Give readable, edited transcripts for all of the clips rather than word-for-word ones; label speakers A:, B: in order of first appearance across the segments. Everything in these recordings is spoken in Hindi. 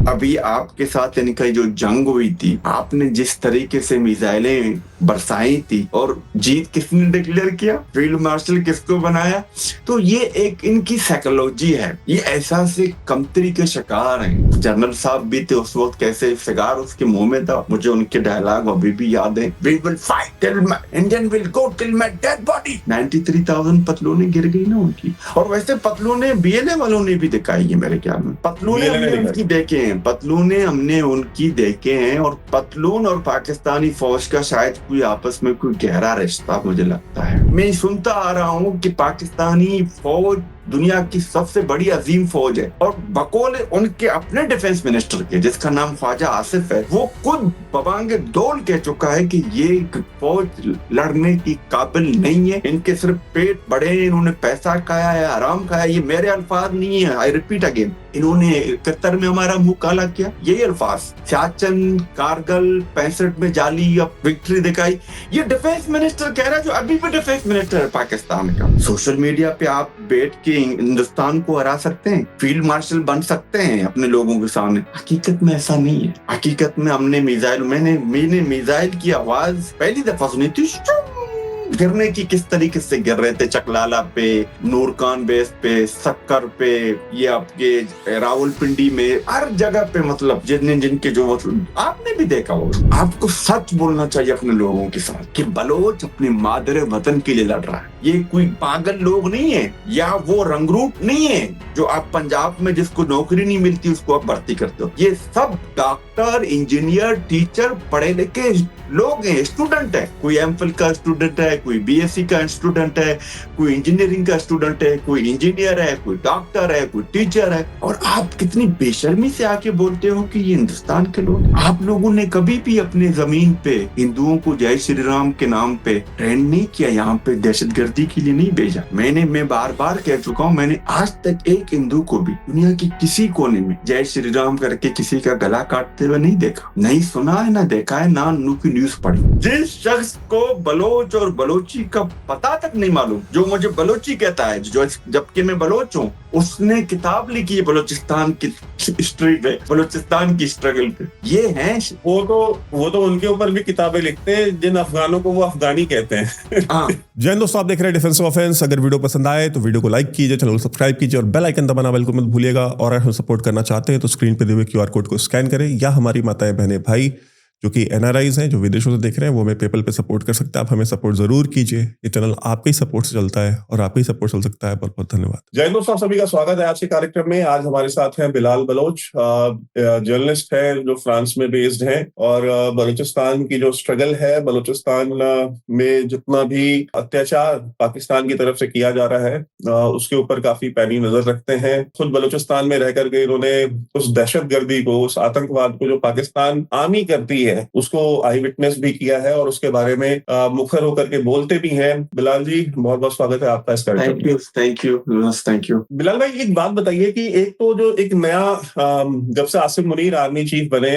A: अभी आपके साथ इनका जो जंग हुई थी, आपने जिस तरीके से मिसाइलें बरसाई थी और जीत किसने डिक्लेयर किया, फील्ड मार्शल किसको बनाया, तो ये एक इनकी साइकोलॉजी है। ये ऐसा से कमतरी के शिकार हैं। जनरल साहब भी थे उस वक्त, कैसे शिकार उसके मुंह में था। मुझे उनके डायलॉग अभी भी याद है, we will fight till my Indian will go till my dead body. 93,000 पतलूनें गिर गई ना उनकी। और वैसे पतलूनें बीएलए वालों ने भी दिखाई है मेरे ख्याल में। पतलूनें हमने उनकी देखे हैं, पतलूनें हमने उनकी देखे हैं। और पतलून और पाकिस्तानी फौज का शायद कोई आपस में कोई गहरा रिश्ता मुझे लगता है। मैं सुनता आ रहा हूँ कि पाकिस्तानी फौज दुनिया की सबसे बड़ी अजीम फौज है, और बकौल उनके अपने डिफेंस मिनिस्टर के, जिसका नाम ख्वाजा आसिफ है, वो खुद बबांगे दौल कह चुका है कि ये फौज लड़ने की काबिल नहीं है। इनके सिर्फ पेट बड़े हैं, इन्होंने पैसा खाया है, आराम खाया। ये मेरे अल्फाज नहीं है, आई रिपीट अगेन। इन्होंने 71 में हमारा मुंह काला किया, यही अल्फाज। सियाचिन, कारगिल, 65 में जाली अब विक्ट्री दिखाई, ये डिफेंस मिनिस्टर कह रहा है, जो अभी भी डिफेंस मिनिस्टर है पाकिस्तान का। सोशल मीडिया पे आप बैठ के हिंदुस्तान को हरा सकते हैं, फील्ड मार्शल बन सकते हैं अपने लोगों के सामने। हकीकत में ऐसा नहीं है। हकीकत में हमने मैंने मिसाइल की आवाज पहली दफा सुनी थी। गिरने की किस तरीके से गिर रहे थे, चकलाला पे, नूरकान बेस पे, सक्कर पे, ये आपके रावलपिंडी में, हर जगह पे। मतलब जिनके जो मतलब आपने भी देखा होगा। आपको सच बोलना चाहिए अपने लोगों के साथ कि बलोच अपने मादरे वतन के लिए लड़ रहा है। ये कोई पागल लोग नहीं है, या वो रंगरूट नहीं है जो आप पंजाब में जिसको नौकरी नहीं मिलती उसको आप भर्ती करते हो। ये सब डॉक्टर, इंजीनियर, टीचर, पढ़े लिखे लोग हैं, स्टूडेंट है। कोई एमफिल का स्टूडेंट है, कोई बीएससी का स्टूडेंट है, कोई इंजीनियरिंग का स्टूडेंट है, कोई इंजीनियर है, कोई डॉक्टर है, कोई टीचर है। और आप कितनी बेशर्मी से आके बोलते हो कि ये हिंदुस्तान के लोग। आप लोगों ने कभी भी अपने जमीन पे हिंदुओं को जय श्री राम के नाम पे ट्रेंड नहीं किया, यहाँ पे दहशतगर्दी के लिए नहीं भेजा। मैं बार बार कह चुका हूँ, मैंने आज तक एक हिंदू को भी दुनिया के किसी कोने में जय श्री राम करके किसी का गला काटते हुए नहीं देखा, नहीं सुना है, ना देखा है, ना की न्यूज पढ़ी। जिस शख्स को बलोच और बलोची का पता तक नहीं मालूम, जो मुझे बलोची कहता है, जो जबकि मैं बलोच हूँ, उसने किताब लिखी है बलोचिस्तान की हिस्ट्री पे, बलोचिस्तान की स्ट्रगल पे। ये है
B: वो तो उनके ऊपर भी किताबें लिखते हैं, जिन अफगानों को वो अफगानी कहते हैं।
A: हाँ।
C: जय हिंद दोस्तों, आप देख रहे हैं डिफेंस ऑफ ऑफेंस। अगर वीडियो पसंद आए तो वीडियो को लाइक कीजिए, चैनल को सब्सक्राइब कीजिए और बेल आइकन दबाना बिल्कुल मत भूलिएगा। और अगर हम सपोर्ट करना चाहते हैं तो स्क्रीन पे दिए हुए क्यूआर कोड को स्कैन करें, या हमारी माताएं, बहनें, भाई जो कि एनआरआईज हैं, जो विदेशों से देख रहे हैं, वो हमें पेपल पे सपोर्ट कर सकते हैं। आप हमें सपोर्ट जरूर कीजिए। ये चैनल आपके ही सपोर्ट से चलता है और आपके ही सपोर्ट चल सकता है। बहुत बहुत धन्यवाद।
B: जय हिंद दोस्तों, सभी का स्वागत है आज के कार्यक्रम में। आज हमारे साथ हैं बिलाल बलोच, जर्नलिस्ट है जो फ्रांस में बेस्ड है, और बलूचिस्तान की जो स्ट्रगल है, बलूचिस्तान में जितना भी अत्याचार पाकिस्तान की तरफ से किया जा रहा है, उसके ऊपर काफी पैनी नजर रखते हैं। खुद बलूचिस्तान में रह करके इन्होंने उस दहशतगर्दी को, उस आतंकवाद को जो पाकिस्तान आर्मी करती है, उसको आई विटनेस भी किया है और उसके बारे में मुखर होकर के बोलते भी हैं। बिलाल जी, बहुत बहुत स्वागत है आपका इस कार्यक्रम में।
A: Thank you.
B: बिलाल भाई, एक बात बताइए कि एक तो जो एक नया जब से आसिम मुनीर आर्मी चीफ बने,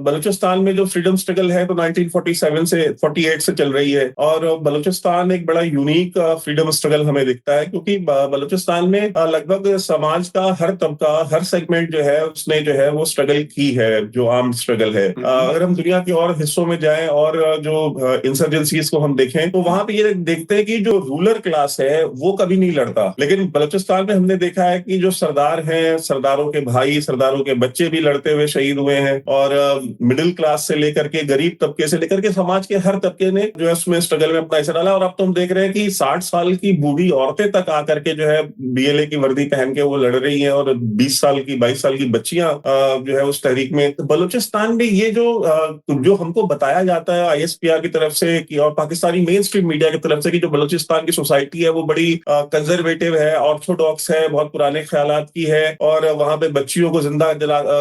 B: बलूचिस्तान में जो फ्रीडम स्ट्रगल है तो 1947 से 48 से चल रही है, और बलूचिस्तान एक बड़ा यूनिक फ्रीडम स्ट्रगल हमें दिखता है, क्योंकि बलूचिस्तान में लगभग समाज का हर तबका, हर सेगमेंट जो है उसने जो है वो स्ट्रगल की है, जो आर्म स्ट्रगल है। अगर हम दुनिया के और हिस्सों में जाएं और जो इंसर्जेंसीज को हम देखें तो वहां पे ये देखते हैं कि जो रूलर क्लास है वो कभी नहीं लड़ता, लेकिन बलूचिस्तान में हमने देखा है कि जो सरदार हैं, सरदारों के भाई, सरदारों के बच्चे भी लड़ते हुए शहीद हुए हैं, और मिडिल क्लास से लेकर के, गरीब तबके से लेकर के समाज के हर तबके ने जो है उसमें स्ट्रगल में अपना हिस्सा डाला। और अब तो हम देख रहे हैं कि 60 साल की बूढ़ी औरतें तक आकर के जो है बीएलए की वर्दी पहन के वो लड़ रही है, और 20 साल की, 22 साल की बच्चियां जो है उस तहरीक में। तो बलूचिस्तान में ये जो हमको बताया जाता है आईएसपीआर की तरफ से कि, और पाकिस्तानी मेन स्ट्रीम मीडिया की तरफ से, कि जो बलूचिस्तान की सोसाइटी है वो बड़ी कंजर्वेटिव है, ऑर्थोडॉक्स है, बहुत पुराने ख्यालात की है, और वहां पे बच्चियों को जिंदा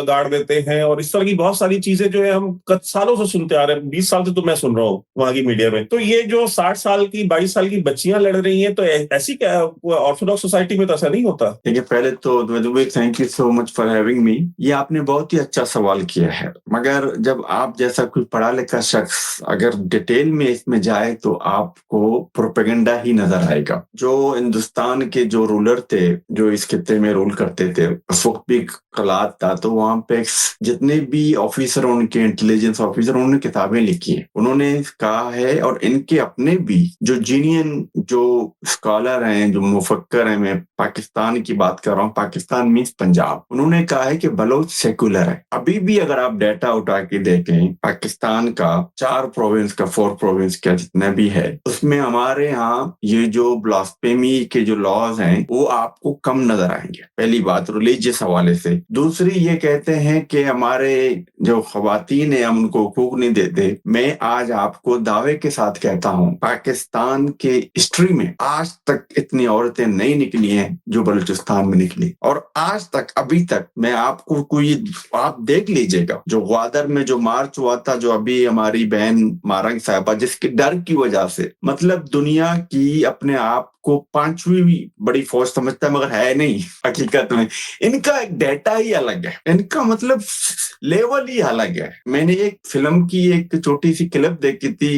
B: गाड़ देते हैं, और इस तरह की बहुत सारी चीजें जो है हम सालों से सुनते आ रहे हैं। 20 साल से तो मैं सुन रहा हूँ वहां की मीडिया में। तो ये जो 60 साल की, 22 साल की बच्चियां लड़ रही हैं, तो ऐसी क्या ऑर्थोडॉक्स सोसाइटी में तो ऐसा नहीं होता?
A: देखिए, पहले तो thank you so much for having me. ये आपने बहुत ही अच्छा सवाल किया है, मगर जब आप जैसा कोई पढ़ा लिखा शख्स अगर डिटेल में इसमें जाए तो आपको प्रोपेगेंडा ही नजर आएगा। जो हिंदुस्तान के जो रूलर थे, जो इस खित्ते में रूल करते थे, उस वक्त भी हालात था, तो वहां पे जितने भी ऑफिसर, उनके इंटेलिजेंस ऑफिसर, उन्होंने किताबें लिखी हैं। उन्होंने कहा है, और इनके अपने भी जो जीनियन जो स्कॉलर हैं, जो मुफक्कर हैं, मैं पाकिस्तान की बात कर रहा हूँ, पाकिस्तान मीन्स पंजाब, उन्होंने कहा है कि बलोच सेकुलर है। अभी भी अगर आप डाटा उठा के देखें पाकिस्तान का 4 प्रोविंस का, 4 प्रोविंस का जितना भी है, उसमें हमारे यहाँ ये जो ब्लास्फेमी के जो लॉज हैं वो आपको कम नजर आएंगे। पहली बात रिलीजियस हवाले से। दूसरी ये कहते हैं कि हमारे जो खवातीन है हम उनको हुकूक नहीं देते। मैं आज आपको दावे के साथ कहता हूँ पाकिस्तान के हिस्ट्री में आज तक इतनी औरतें नहीं निकली हैं जो बलूचिस्तान में निकली, और आज तक अभी तक मैं आपको कोई, आप देख लीजिएगा जो ग्वादर में जो मार्च हुआ था, जो अभी हमारी बहन मारंग साहिबा, जिसके डर की वजह से, मतलब दुनिया की अपने आप को 5वीं बड़ी फौज समझता है मगर है नहीं हकीकत में। इनका एक डेटा ही अलग है, इनका मतलब लेवल ही अलग है। मैंने एक फिल्म की एक छोटी सी क्लिप देखी थी,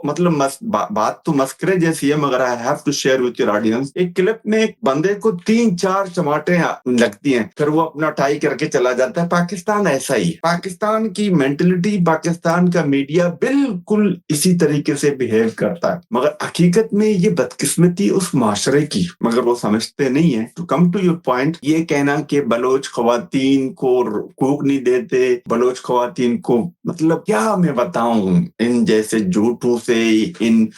A: मतलब बात तो मस्करे जैसी है मगर I have to share with your audience. एक क्लिप में एक बंदे को 3-4 चमाटे लगती हैं, फिर वो अपना टाई करके चला जाता है। पाकिस्तान ऐसा ही है। पाकिस्तान की मेंटलिटी, पाकिस्तान का मीडिया बिल्कुल इसी तरीके से बिहेव करता है, मगर हकीकत में ये बदकिस्मती उस माशरे की, मगर वो समझते नहीं है। तो कम टू योर पॉइंट, ये कहना कि बलोच खवातीन को हकूक नहीं देते, बलोच खवातीन को, मतलब क्या मैं बताऊं इन जैसे झूठों से, इन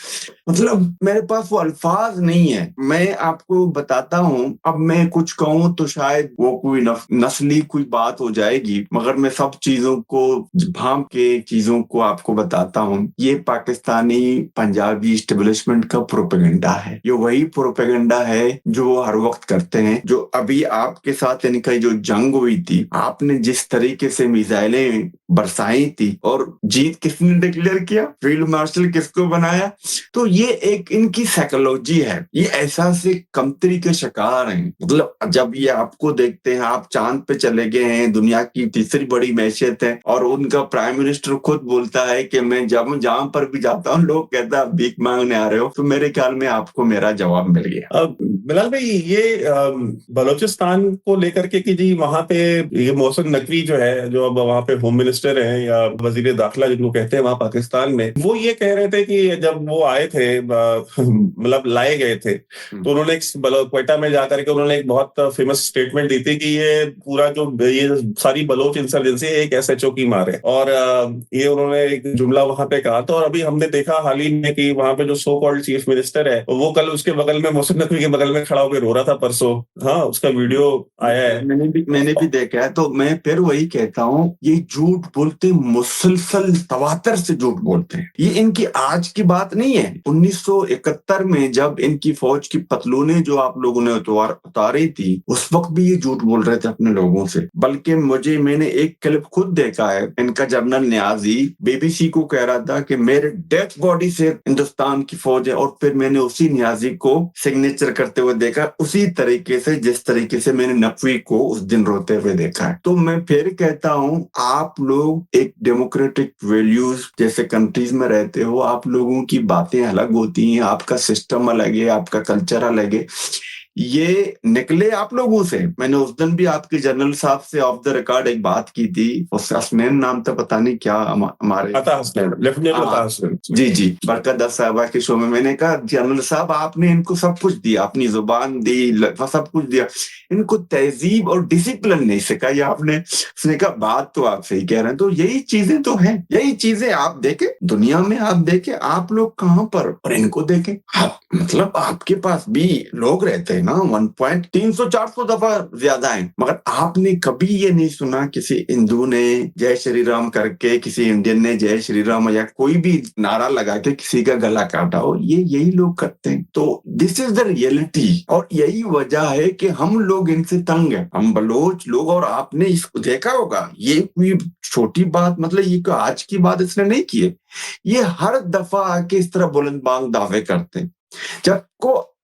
A: मतलब मेरे पास वो अल्फाज नहीं है। मैं आपको बताता हूँ, अब मैं कुछ कहूँ तो शायद वो कोई नस्ली कोई बात हो जाएगी, मगर मैं सब चीजों को भांप के चीजों को आपको बताता हूँ। ये पाकिस्तानी पंजाबी एस्टेब्लिशमेंट का प्रोपेगेंडा है। ये वही प्रोपेगेंडा है जो वो हर वक्त करते हैं। जो अभी आपके साथ इनका जो जंग हुई थी, आपने जिस तरीके से मिसाइलें बरसाई थी और जीत किसने डिक्लेयर किया, फील्ड मार्शल किसको बनाया, तो ये एक इनकी साइकोलॉजी है। ये ऐसा से कमतरी के शिकार हैं। मतलब जब ये आपको देखते हैं, आप चांद पे चले गए हैं, दुनिया की तीसरी बड़ी मैशियत है, और उनका प्राइम मिनिस्टर खुद बोलता है कि मैं जब जहां पर भी जाता हूँ लोग कहता है भीख मांगने आ रहे हो, तो मेरे ख्याल में आपको मेरा जवाब मिल गया।
B: बिलाल भाई, ये बलूचिस्तान को लेकर के कि जी वहां पे ये मोहसिन नकवी जो है, जो अब वहां पे होम मिनिस्टर हैं या वजीर दाखिला जिनको कहते हैं वहां पाकिस्तान में, वो ये कह रहे थे कि जब वो आए थे, मतलब लाए गए थे, तो उन्होंने क्वेटा में जाकर के उन्होंने एक बहुत फेमस स्टेटमेंट दी थी कि ये पूरा जो ये सारी बलोच इंसर्जेंसी एक SHO की मार है, और ये उन्होंने एक जुमला वहां पे कहा था। और अभी हमने देखा हाल ही में कि वहां पे जो सो कॉल्ड चीफ मिनिस्टर है, वो कल उसके बगल में मोहसिन नकवी के बगल में खड़ा होकर रो रहा था परसों। हाँ, उसका वीडियो आया है,
A: मैंने भी देखा है। तो मैं फिर वही कहता हूँ, ये झूठ बोलते मुसलसल तवातर से झूठ बोलते हैं। ये इनकी आज की बात नहीं है। 1971 में जब इनकी फौज की पतलूनें जो आप लोगों ने उतारी थी, उस वक्त भी ये झूठ बोल रहे थे अपने लोगों से। बल्कि मैंने एक क्लिप खुद देखा है, इनका जनरल न्याजी BBC को कह रहा था कि मेरे डेड बॉडी से हिंदुस्तान की फौज है, और फिर मैंने उसी न्याजी को सिग्नेचर करते हुए देखा, उसी तरीके से जिस तरीके से मैंने नकवी को उस दिन रोते हुए देखा है। तो मैं फिर कहता हूँ, आप लोग एक डेमोक्रेटिक वैल्यूज जैसे कंट्रीज में रहते हो, आप लोगों की बातें अलग होती हैं, आपका सिस्टम अलग है, आपका कल्चर अलग है। ये निकले आप लोगों से। मैंने उस दिन भी आपके जनरल साहब से ऑफ द रिकॉर्ड एक बात की थी, उसका हसनैन नाम था, पता नहीं क्या, हमारे जी बरकत साहबा के शो में। मैंने कहा जनरल साहब आपने इनको सब कुछ दिया, अपनी जुबान दी, सब कुछ दिया, इनको तहजीब और डिसिप्लिन नहीं सिखाई आपने। उसने कहा बात तो आप सही कह रहे हैं। तो यही चीजें तो हैं, यही चीजें आप देखें दुनिया में, आप देखें आप लोग कहाँ पर, और इनको देखें आप, मतलब आपके पास भी लोग रहते हैं ना 1.300-400 दफा ज्यादा है, मगर आपने कभी ये नहीं सुना किसी हिंदू ने जय श्री राम करके, किसी इंडियन ने जय श्री राम या कोई भी नारा लगा के किसी का गला काटा हो। ये यही लोग करते हैं। तो दिस इज द रियलिटी, और यही वजह है कि हम लोग इनसे तंग हैं, हम बलोच लोग। और आपने इसको देखा होगा, ये कोई छोटी बात, मतलब ये कोई आज की बात इसने नहीं की है। ये हर दफा आके इस तरह बुलंद बांग दावे करते हैं।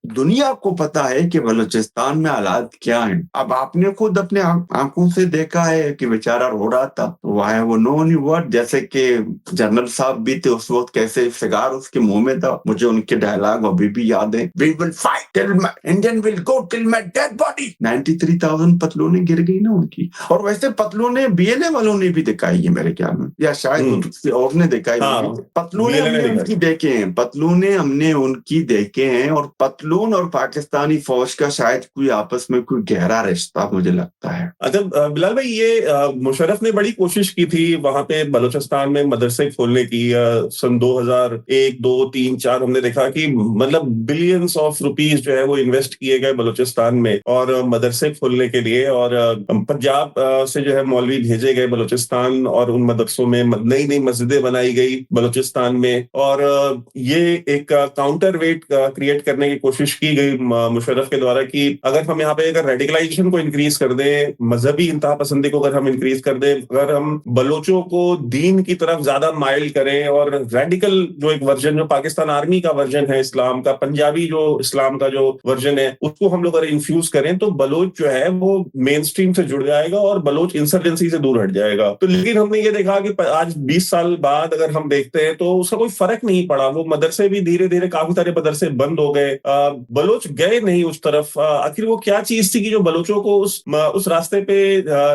A: दुनिया को पता है कि बलूचिस्तान में हालात क्या हैं। अब आपने खुद अपने आंखों से देखा है कि बेचारा रो रहा था, वाई वो नो नी वर्ड, जैसे कि जनरल साहब भी थे उस वक्त, कैसे सिगार उसके मुंह में था। मुझे उनके डायलॉग अभी भी याद है, we will fight till Indian will go till my dead body. 93,000 पतलूनें गिर गई ना उनकी। और वैसे पतलूनें बीएलए वालों ने भी दिखाई है मेरे ख्याल में, या शायद वो किसी और ने दिखाई होगी। पतलूनें हमने उनकी देखे हैं, पतलूनें हमने उनकी देखे हैं। और पतलून और पाकिस्तानी फौज का शायद कोई आपस में कोई गहरा रिश्ता मुझे लगता है।
B: अच्छा बिलाल भाई, ये मुशर्रफ ने बड़ी कोशिश की थी वहां पे बलूचिस्तान में मदरसे खोलने की। सन 2001, 2, 3, 4 हमने देखा कि मतलब बिलियंस ऑफ रुपीस जो है वो इन्वेस्ट किए गए बलूचिस्तान में और मदरसे खोलने के लिए। और पंजाब से जो है मौलवी भेजे गए बलूचिस्तान और उन मदरसों में नई नई मस्जिदें बनाई गई बलूचिस्तान में। और ये एक काउंटर वेट क्रिएट करने की कोशिश की गई मुशर्रफ के द्वारा कि अगर हम यहाँ पे अगर रेडिकलाइजेशन को इंक्रीज कर दें, मजहबी इंतहा पसंदी को अगर हम इंक्रीज कर दें, अगर हम बलोचों को दीन की तरफ ज्यादा माइल करें और रेडिकल जो एक वर्जन, जो पाकिस्तान आर्मी का वर्जन है इस्लाम का, पंजाबी जो इस्लाम का जो वर्जन है, उसको हम लोग अगर इन्फ्यूज करें तो बलोच जो है वो मेन स्ट्रीम से जुड़ जाएगा और बलोच इंसर्जेंसी से दूर हट जाएगा। तो लेकिन हमने ये देखा कि आज 20 साल बाद अगर हम देखते हैं तो उसका कोई फर्क नहीं पड़ा। वो मदरसे भी धीरे धीरे, काफी सारे मदरसे बंद हो गए, बलोच गए नहीं उस तरफ। आखिर वो क्या चीज थी कि जो बलोचों को उस रास्ते पे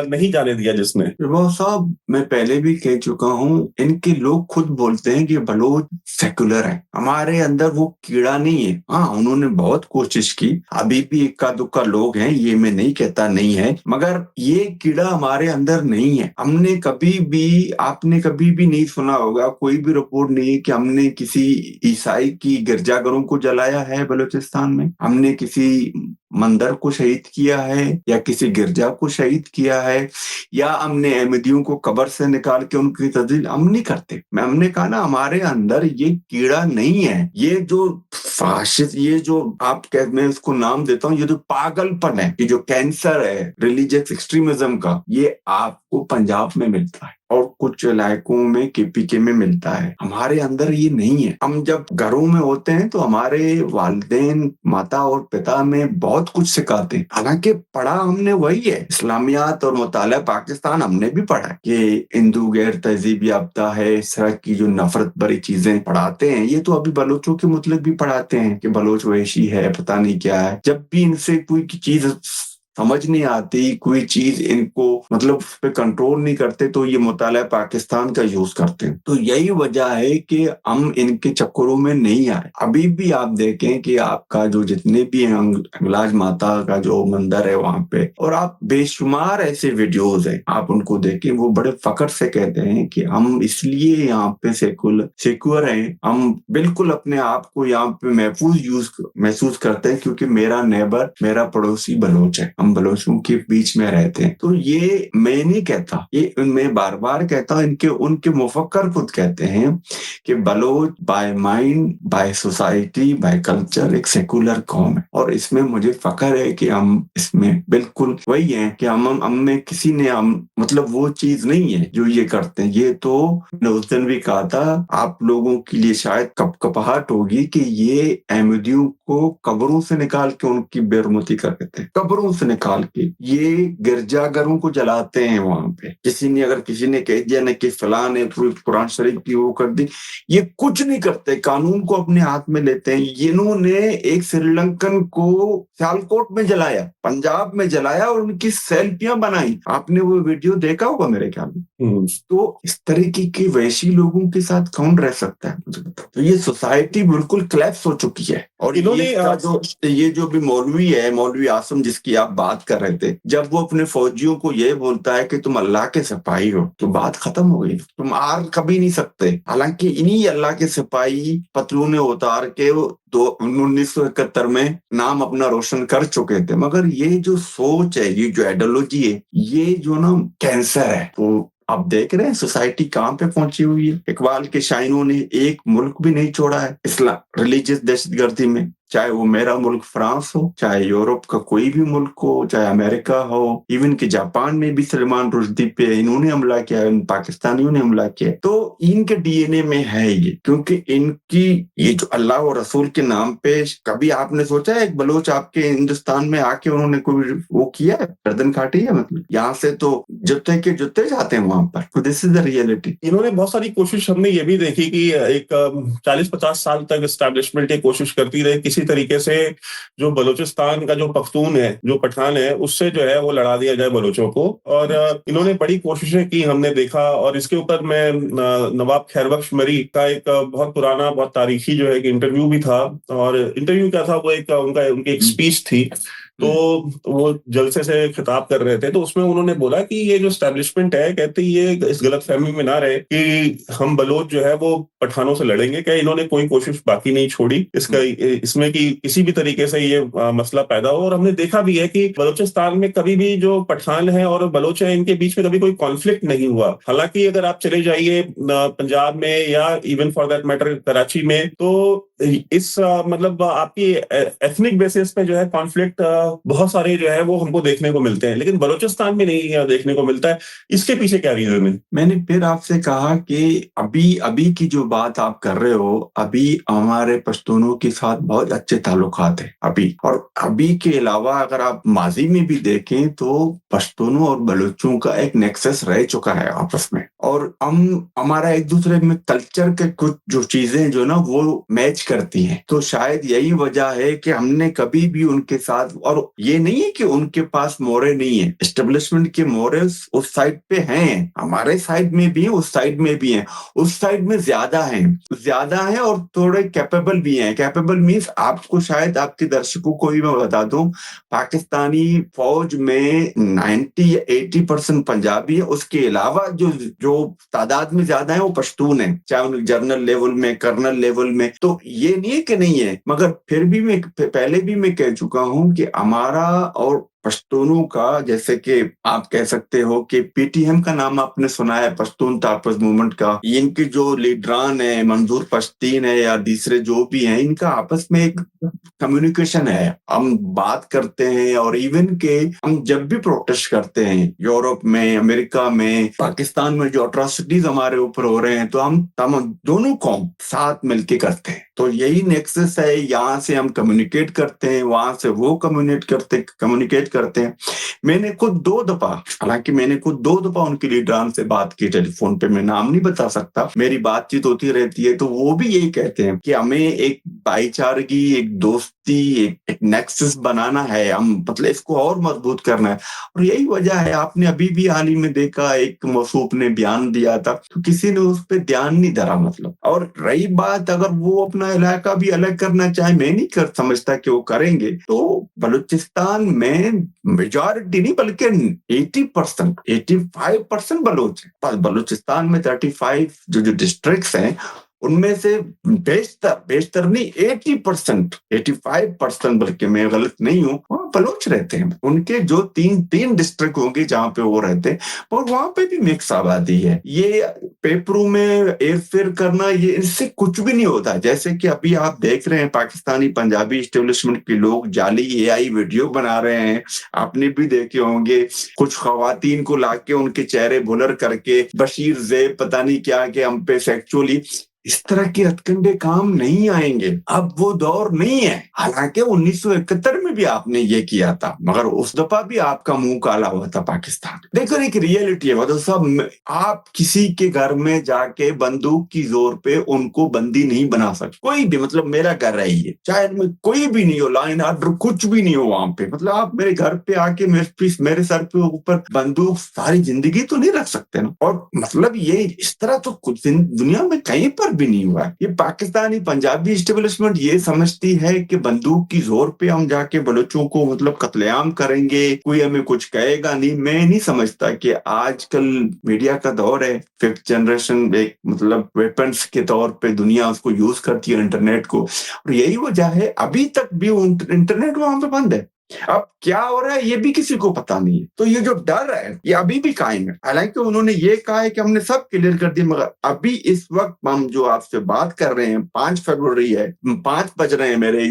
B: नहीं जाने दिया जिसने?
A: वो साहब, मैं पहले भी कह चुका हूँ, इनके लोग खुद बोलते हैं कि बलोच सेकुलर है, हमारे अंदर वो कीड़ा नहीं है। हाँ, उन्होंने बहुत कोशिश की, अभी भी इक्का दुक्का लोग हैं, ये मैं नहीं कहता नहीं है, मगर ये कीड़ा हमारे अंदर नहीं है। हमने कभी भी, आपने कभी भी नहीं सुना होगा, कोई भी रिपोर्ट नहीं है कि हमने किसी ईसाई की गिरजाघरों को जलाया है बलूचिस्तान में, हमने किसी मंदिर को शहीद किया है या किसी गिरजा को शहीद किया है, या हमने अहमदियों को कब्र से निकाल के उनकी तस्दीक हम नहीं करते। हमने कहा ना, हमारे अंदर ये कीड़ा नहीं है। ये जो फाशिस्ट, ये जो आप मैं इसको नाम देता हूँ, ये जो पागलपन है, ये जो कैंसर है रिलीजियस एक्सट्रीमिज्म का, ये आपको पंजाब में मिलता है और कुछ इलाकों में केपीके में मिलता है। हमारे अंदर ये नहीं है। हम जब घरों में होते हैं तो हमारे वालिदैन, माता और पिता में बहुत कुछ सिखाते हैं, हालांकि पढ़ा हमने वही है, इस्लामियात और मुताला पाकिस्तान हमने भी पढ़ा है कि हिंदू गैर तहजीब याफ्ता है, इस तरह की जो नफरत भरी चीजें पढ़ाते हैं। ये तो अभी बलोचों के मुतल्लिक भी पढ़ाते हैं कि बलोच वहशी है, पता नहीं क्या है। जब भी इनसे कोई चीज समझ नहीं आती, कोई चीज इनको मतलब उस पे कंट्रोल नहीं करते, तो ये मुताला पाकिस्तान का यूज करते हैं। तो यही वजह है कि हम इनके चक्करों में नहीं आए। अभी भी आप देखें कि आपका जो जितने भी हिंगलाज माता का जो मंदिर है वहां पे, और आप बेशुमार ऐसे वीडियोज हैं, आप उनको देखें, वो बड़े फख्र से कहते हैं कि हम इसलिए यहाँ पे सेक्युलर हैं, हम बिल्कुल अपने आप को यहाँ पे महसूस करते हैं क्योंकि मेरा नेबर, मेरा पड़ोसी बलोच है, हम बलोचों के बीच में रहते हैं। तो ये मैं नहीं कहता, ये मैं बार बार कहता हूँ, उनके मुफक्कर खुद कहते हैं कि Baloch by mind, by society, by culture एक सेकुलर कौम है। और इसमें मुझे फख्र है कि हम इसमें बिल्कुल वही है कि हम में किसी ने मतलब वो चीज नहीं है जो ये करते हैं। ये तो उस दिन भी कहा था, आप लोगों के लिए शायद कपकपाहट होगी कि ये अहमदियों को कब्रों से निकाल के उनकी बेरुमती कर देते हैं, कब्रों से निकाल के ये गिरजाघरों को जलाते हैं वहां पे। अगर किसी ने कह दिया ना कि फलां ने कुरान शरीफ की वो कर दी, ये कुछ नहीं करते, कानून को अपने हाथ में लेते हैं। इन्होंने एक श्रीलंकन को सियालकोट में जलाया, पंजाब में जलाया और उनकी सेल्फियां बनाई। आपने वो वीडियो देखा होगा मेरे ख्याल में। तो इस तरीके के वैशी लोगों के साथ कौन रह सकता है? तो ये सोसाइटी बिल्कुल क्लैप्स हो चुकी है। और ये जो भी मौलवी है, मौलवी आसम जिसकी आप बात कर रहे थे, जब वो अपने फौजियों को ये बोलता है कि तुम अल्लाह के सिपाही हो, तो बात खत्म हो गई, तुम आर कभी नहीं सकते। हालांकि इन्हीं अल्लाह के सिपाही पतलूने उतार के 1971 में नाम अपना रोशन कर चुके थे, मगर ये जो सोच है, ये जो आइडियोलॉजी है, ये जो ना कैंसर है। तो आप देख रहे हैं सोसाइटी कहां पे पहुंची हुई है। इकबाल के शायरों ने एक मुल्क भी नहीं छोड़ा है इस्लाम रिलीजियस दहशतगर्दी में। चाहे वो मेरा मुल्क फ्रांस हो, चाहे यूरोप का कोई भी मुल्क हो, चाहे अमेरिका हो, इवन कि जापान में भी सलमान रुश्दी पे इन्होंने हमला किया, पाकिस्तानियों ने हमला किया। तो इनके डीएनए में है ये, क्योंकि इनकी ये जो अल्लाह और रसूल के नाम पे, कभी आपने सोचा है एक बलोच आपके हिंदुस्तान में आके उन्होंने कोई वो किया है, गर्दन काटी है? मतलब यहाँ से तो जुत्ते के जुत्ते जाते हैं वहां पर। This is the reality.
B: इन्होंने बहुत सारी कोशिश, हमने ये भी देखी कि एक 40-50 साल तक एस्टैब्लिशमेंट ये कोशिश करती रही किसी तरीके से जो बलूचिस्तान का जो पख्तून है, जो पठान है, उससे जो है वो लड़ा दिया जाए बलोचों को। और इन्होंने बड़ी कोशिशें की, हमने देखा। और इसके ऊपर मैं नवाब खैरबख्श मरी का एक बहुत पुराना, बहुत तारीखी जो है एक इंटरव्यू भी था। और इंटरव्यू क्या था, वो एक उनकी एक स्पीच थी। तो वो जलसे से खिताब कर रहे थे, तो उसमें उन्होंने बोला कि ये जो एस्टैब्लिशमेंट है, कहते ये इस गलतफहमी में ना रहे कि हम बलोच जो है वो पठानों से लड़ेंगे। क्या इन्होंने कोई कोशिश बाकी नहीं छोड़ी इसमें कि किसी भी तरीके से ये मसला पैदा हो। और हमने देखा भी है कि बलूचिस्तान में कभी भी जो पठान है और बलोच है, इनके बीच में कभी कोई कॉन्फ्लिक्ट नहीं हुआ। हालांकि अगर आप चले जाइए पंजाब में या even for that matter Karachi में, तो इस मतलब आपकी एथनिक बेसिस पे जो है कॉन्फ्लिक्ट बहुत सारे जो है वो हमको देखने को मिलते हैं, लेकिन बलूचिस्तान में नहीं देखने को मिलता है। इसके पीछे क्या रीजन है?
A: मैंने फिर आपसे कहा कि अभी की जो बात आप कर रहे हो, अभी हमारे पश्तूनों के साथ बहुत अच्छे ताल्लुकात है अभी। और अभी के अलावा अगर आप माजी में भी देखें तो पश्तूनों और बलूचों का एक नेक्सस रह चुका है आपस में। और हमारा एक दूसरे में कल्चर के कुछ जो चीजें जो ना वो मैच करती हैं। तो शायद यही वजह है कि हमने कभी भी उनके साथ, और ये नहीं है कि उनके पास मोरे नहीं है, एस्टेब्लिशमेंट के मोरल्स उस साइड पे हैं, हमारे साइड में भी है, उस साइड में भी है। उस साइड में ज्यादा है और थोड़े कैपेबल भी हैं। कैपेबल मीन्स आपको, शायद आपके दर्शकों को भी मैं बता दूं, पाकिस्तानी फौज में 90-80% पंजाबी है। उसके अलावा जो तादाद में ज्यादा है वो पश्तून है, चाहे उन जनरल लेवल में, कर्नल लेवल में। तो ये नहीं है कि नहीं है, मगर फिर भी मैं पहले भी मैं कह चुका हूं कि हमारा और पश्तूनों का, जैसे कि आप कह सकते हो कि पीटीएम का नाम आपने सुना है, पश्तून तापस मूवमेंट का। इनके जो लीडरान है, मंजूर पश्तीन है या दूसरे जो भी हैं, इनका आपस में एक कम्युनिकेशन है। हम बात करते हैं, और इवन के हम जब भी प्रोटेस्ट करते हैं यूरोप में, अमेरिका में, पाकिस्तान में जो अट्रॉसिटीज हमारे ऊपर हो रहे हैं, तो हम दोनों कौम साथ मिलके करते हैं। तो यही नेक्सस है, यहाँ से हम कम्युनिकेट करते हैं, वहां से वो कम्युनिकेट करते हैं। मैंने खुद 2 दफा, हालांकि मैंने खुद 2 दफा उनके लीडरान से बात की टेलीफोन पे, मैं नाम नहीं बता सकता, मेरी बातचीत होती रहती है। तो वो भी यही कहते हैं कि हमें एक भाईचारगी, एक दोस्ती, एक नेक्सस बनाना है, हम मतलब इसको और मजबूत करना है। और यही वजह है, आपने अभी भी हाल ही में देखा, एक मौसूफ ने बयान दिया था तो किसी ने उस पर ध्यान नहीं धरा मतलब। और रही बात, अगर वो अपना इलाका भी अलग करना चाहे, मैं नहीं समझता कि वो करेंगे। तो बलूचिस्तान में मेजॉरिटी नहीं बल्कि 80%, 85% बलोच है। बलूचिस्तान में 35 जो डिस्ट्रिक्ट्स हैं, उनमें से बेशतर नहीं 80%, 85% बल्कि मैं गलत नहीं हूँ, वहाँ बलोच रहते हैं। उनके जो तीन डिस्ट्रिक्ट होंगे जहाँ पे वो रहते हैं, और वहां पे भी मिक्स आबादी है। ये पेपरों में एयरफेयर करना, ये इससे कुछ भी नहीं होता। जैसे कि अभी आप देख रहे हैं, पाकिस्तानी पंजाबी एस्टेब्लिशमेंट के लोग जाली AI वीडियो बना रहे हैं, आपने भी देखे होंगे। कुछ खवातीन को लाके उनके चेहरे ब्लर करके बशीर ज़ेब पता नहीं क्या के हम पे सेक्सुअली, इस तरह के हथकंडे काम नहीं आएंगे। अब वो दौर नहीं है। हालांकि 1971 में भी आपने ये किया था, मगर उस दफा भी आपका मुंह काला हुआ था पाकिस्तान। देखो एक रियलिटी है, मतलब सब, आप किसी के घर में जाके बंदूक की जोर पे उनको बंदी नहीं बना सकते। कोई भी, मतलब मेरा घर है ये, चाहे कोई भी नहीं हो, लाइन ऑर्डर कुछ भी नहीं हो वहां पे, मतलब आप मेरे घर पे आके मेरे सर पे ऊपर बंदूक सारी जिंदगी तो नहीं रख सकते ना। और मतलब ये इस तरह तो कुछ दुनिया में कहीं पर भी नहीं हुआ है। ये पाकिस्तानी पंजाबी एस्टेब्लिशमेंट ये समझती है कि बंदूक की जोर पे हम जाके बलोचों को मतलब कत्लेआम करेंगे, कोई हमें कुछ कहेगा नहीं। मैं नहीं समझता कि आजकल मीडिया का दौर है, 5th जनरेशन एक मतलब वेपन्स के तौर पे दुनिया उसको यूज करती है, इंटरनेट को। और यही वजह है अभी तक भी इंटरनेट वहां पे बंद है। अब क्या हो रहा है ये भी किसी को पता नहीं है। तो ये जो डर है ये अभी भी कायम है। हालांकि उन्होंने ये कहा है कि हमने सब क्लियर कर दिया, मगर अभी इस वक्त हम जो आपसे बात कर रहे हैं 5 फरवरी है, 5 बज रहे हैं मेरे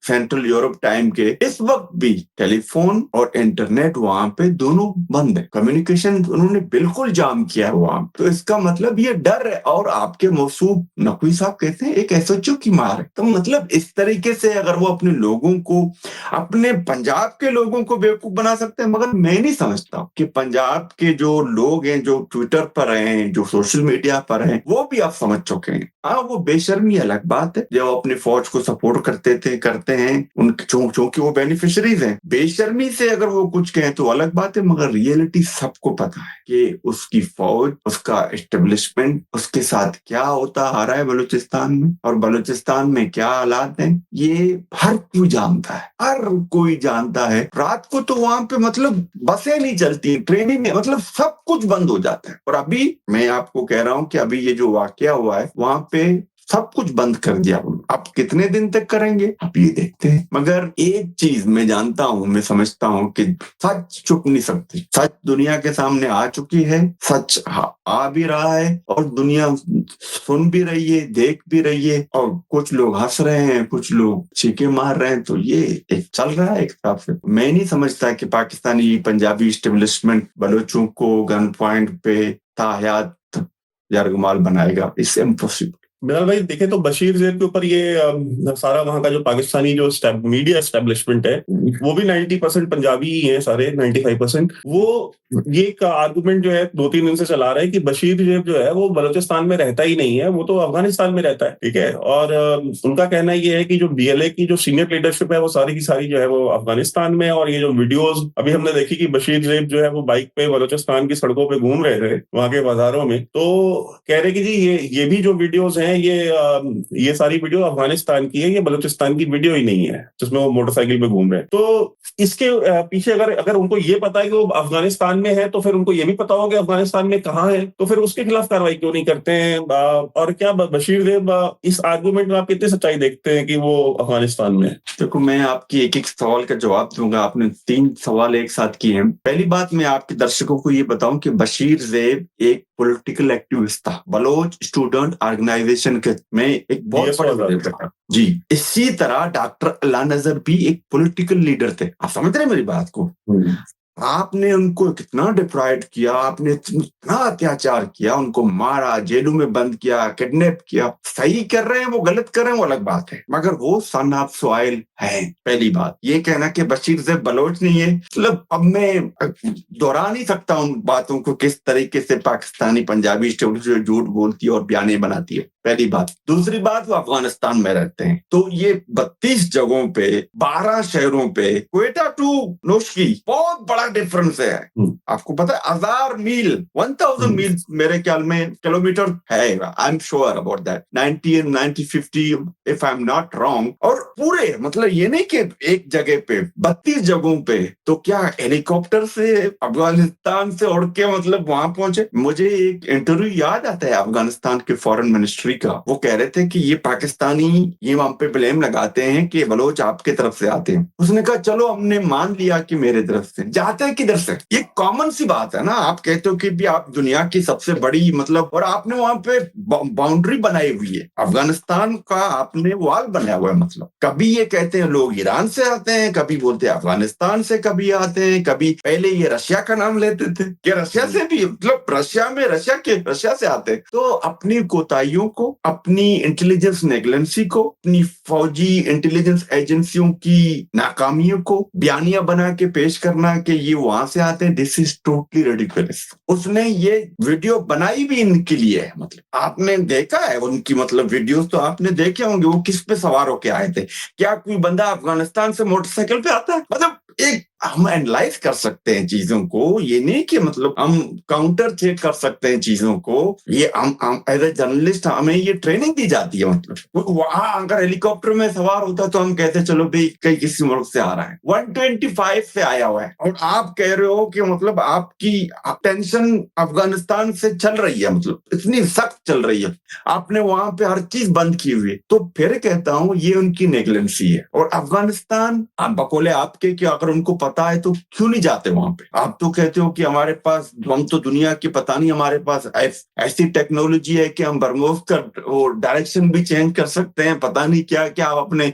A: सेंट्रल यूरोप टाइम के, इस वक्त भी टेलीफोन और इंटरनेट वहां पे दोनों बंद है, कम्युनिकेशन उन्होंने बिल्कुल जाम किया है वहां। तो इसका मतलब ये डर है। और आपके मौसूफ नकवी साहब कहते हैं एक एसएचओ की मार है। तो मतलब इस तरीके से अगर वो अपने लोगों को, अपने पंजाब के लोगों को बेवकूफ बना सकते हैं, मगर मैं नहीं समझता कि पंजाब के जो लोग हैं, जो ट्विटर पर हैं, जो सोशल मीडिया पर हैं, वो भी आप समझ चुके हैं। हाँ, वो बेशर्मी अलग बात है, जब अपने फौज को सपोर्ट करते हैं उनके, चूंकि वो बेनिफिशरीज हैं। बेशर्मी से अगर वो कुछ कहें तो अलग बात है, मगर रियलिटी सबको पता है कि उसकी फौज, उसका एस्टेब्लिशमेंट, उसके साथ क्या होता आ रहा है बलूचिस्तान में, और बलूचिस्तान में क्या हालात हैं, ये हर कोई जानता है, हर कोई जानता है। रात को तो वहां पे मतलब बसें नहीं चलती, ट्रेनें नहीं, मतलब सब कुछ बंद हो जाता है। और अभी मैं आपको कह रहा हूं कि अभी ये जो वाकया हुआ है वहां पे सब कुछ बंद कर दिया। अब कितने दिन तक करेंगे अब ये देखते हैं। मगर एक चीज मैं जानता हूं, मैं समझता हूं कि सच छुप नहीं सकती। सच दुनिया के सामने आ चुकी है, सच आ भी रहा है, और दुनिया सुन भी रही है, देख भी रही है। और कुछ लोग हंस रहे हैं, कुछ लोग चीखे मार रहे हैं। तो ये एक चल रहा है एक हिसाब से। मैं नहीं समझता कि पाकिस्तानी पंजाबी एस्टेब्लिशमेंट बलोचों को गन पॉइंट पे ताहयात यरगमाल बनाएगा। इससे इम्पॉसिबल।
B: बिलाल भाई देखे तो बशीर जेब के ऊपर ये सारा वहां का जो पाकिस्तानी जो मीडिया एस्टेब्लिशमेंट है वो भी 90% पंजाबी ही है, सारे 95%। वो ये एक आर्गुमेंट जो है 2-3 दिन से चला रहा है कि बशीर जेब जो है वो बलूचिस्तान में रहता ही नहीं है, वो तो अफगानिस्तान में रहता है। ठीक है, और उनका कहना ये है कि जो बीएलए की जो सीनियर लीडरशिप है वो सारी की सारी जो है वो अफगानिस्तान में। और ये जो वीडियोज अभी हमने देखी कि बशीर जेब जो है वो बाइक पे बलूचिस्तान की सड़कों पे घूम रहे थे वहां के बाजारों में, तो कह रहे कि जी ये भी जो वीडियोज हैं ये सारी वीडियो अफगानिस्तान की है, ये बलूचिस्तान की वीडियो ही नहीं है जिसमें वो मोटरसाइकिल पे घूम रहे हैं। तो इसके पीछे अगर उनको ये पता है कि वो अफगानिस्तान में है, तो फिर उनको ये भी पता होगा कि अफगानिस्तान में कहाँ है, तो फिर उसके खिलाफ कार्रवाई क्यों नहीं करते हैं? और क्या बशीर देब इस आर्गुमेंट में आप कितनी सच्चाई देखते हैं कि वो अफगानिस्तान में है?
A: देखो, मैं आपकी एक एक सवाल का जवाब दूंगा। आपने 3 सवाल एक साथ किए हैं। पहली बात, मैं आपके दर्शकों को ये बताऊं कि बशीर जेब एक पॉलिटिकल एक्टिविस्ट था, बलोच स्टूडेंट ऑर्गेनाइजेशन के में एक बहुत बड़ा जी। इसी तरह डॉक्टर अल्लाह नजर भी एक पॉलिटिकल लीडर थे। आप समझ रहे हैं मेरी बात को? आपने उनको कितना डिप्राइड किया, आपने इतना अत्याचार किया, उनको मारा, जेलों में बंद किया, किडनैप किया। सही कर रहे हैं वो, गलत कर रहे हैं वो अलग बात है, मगर वो सन ऑफ सॉइल है। पहली बात ये कहना कि बशीर जेब बलोच नहीं है, मतलब अब मैं दोहरा नहीं सकता उन बातों को, किस तरीके से पाकिस्तानी पंजाबी स्टेट झूठ बोलती है और बयाने बनाती है। पहली बात। दूसरी बात, वो अफगानिस्तान में रहते हैं, तो ये 32 जगहों पे, 12 शहरों पे, क्वेटा टू नोशकी बहुत बड़ा डिफरेंस है। आपको पता है 1000 मील, 1000 मील मेरे ख्याल में किलोमीटर है। I am sure about that, 90 50 if I am not wrong. और पूरे मतलब ये नहीं कि एक जगह पे, 32 जगहों पे। तो क्या हेलीकॉप्टर से अफगानिस्तान से उड़ के मतलब वहां पहुंचे? मुझे एक इंटरव्यू याद आता है अफगानिस्तान के फॉरेन मिनिस्ट्री का। वो कह रहे थे कि ये पाकिस्तानी ये वहां पे ब्लेम लगाते हैं कि बलोच आपके तरफ से आते हैं। उसने कहा चलो हमने मान लिया कि मेरे तरफ से। जाते हैं किधर से? ये कॉमन सी बात है ना। आप कहते हो कि भी आप दुनिया की सबसे बड़ी मतलब, और आपने वहां पे बाउंड्री बनाई हुई है, अफगानिस्तान का आपने वॉल बनाया हुआ है। मतलब कभी ये कहते हैं लोग ईरान से आते हैं, कभी बोलते हैं अफगानिस्तान से, कभी आते हैं, कभी पहले ये रशिया का नाम लेते थे कि रशिया से भी, मतलब रशिया से आते हैं। तो अपनी कोताहियों को, अपनी इंटेलिजेंस नेगलेंसी को, अपनी फौजी इंटेलिजेंस एजेंसियों की नाकामियों को बयानिया बना के पेश करना कि ये वहां से आते हैं, दिस इज टोटली रिडिकुलस। उसने ये वीडियो बनाई भी इनके लिए है। मतलब आपने देखा है उनकी मतलब वीडियोस तो आपने देखे होंगे, वो किस पे सवार होके आए थे। क्या कोई बंदा अफगानिस्तान से मोटरसाइकिल पे आता है? मतलब एक हम एनालाइज कर सकते हैं चीजों को, ये नहीं कि मतलब हम काउंटर चेक कर सकते हैं चीजों को। ये हम एज ए जर्नलिस्ट हमें ये ट्रेनिंग दी जाती है। मतलब वहां अगर हेलीकॉप्टर में सवार होता तो हम कहते चलो भाई कई किसी मुल्क से आ रहा है, 125 से आया हुआ है, और आप कह रहे हो कि मतलब आपकी टेंशन अफगानिस्तान से चल रही है, मतलब इतनी सख्त चल रही है, आपने वहां पे हर चीज बंद की हुई है। तो फिर कहता हूं ये उनकी नेग्लेंसी है। और अफगानिस्तान आप बकोले आपके कि अगर उनको पता है तो क्यों नहीं जाते वहां पे? आप तो कहते हो कि हमारे पास, हम तो दुनिया की पता नहीं हमारे पास ऐसी टेक्नोलॉजी है कि हम बरमोस कर वो डायरेक्शन भी चेंज कर सकते हैं, पता नहीं क्या क्या। अपने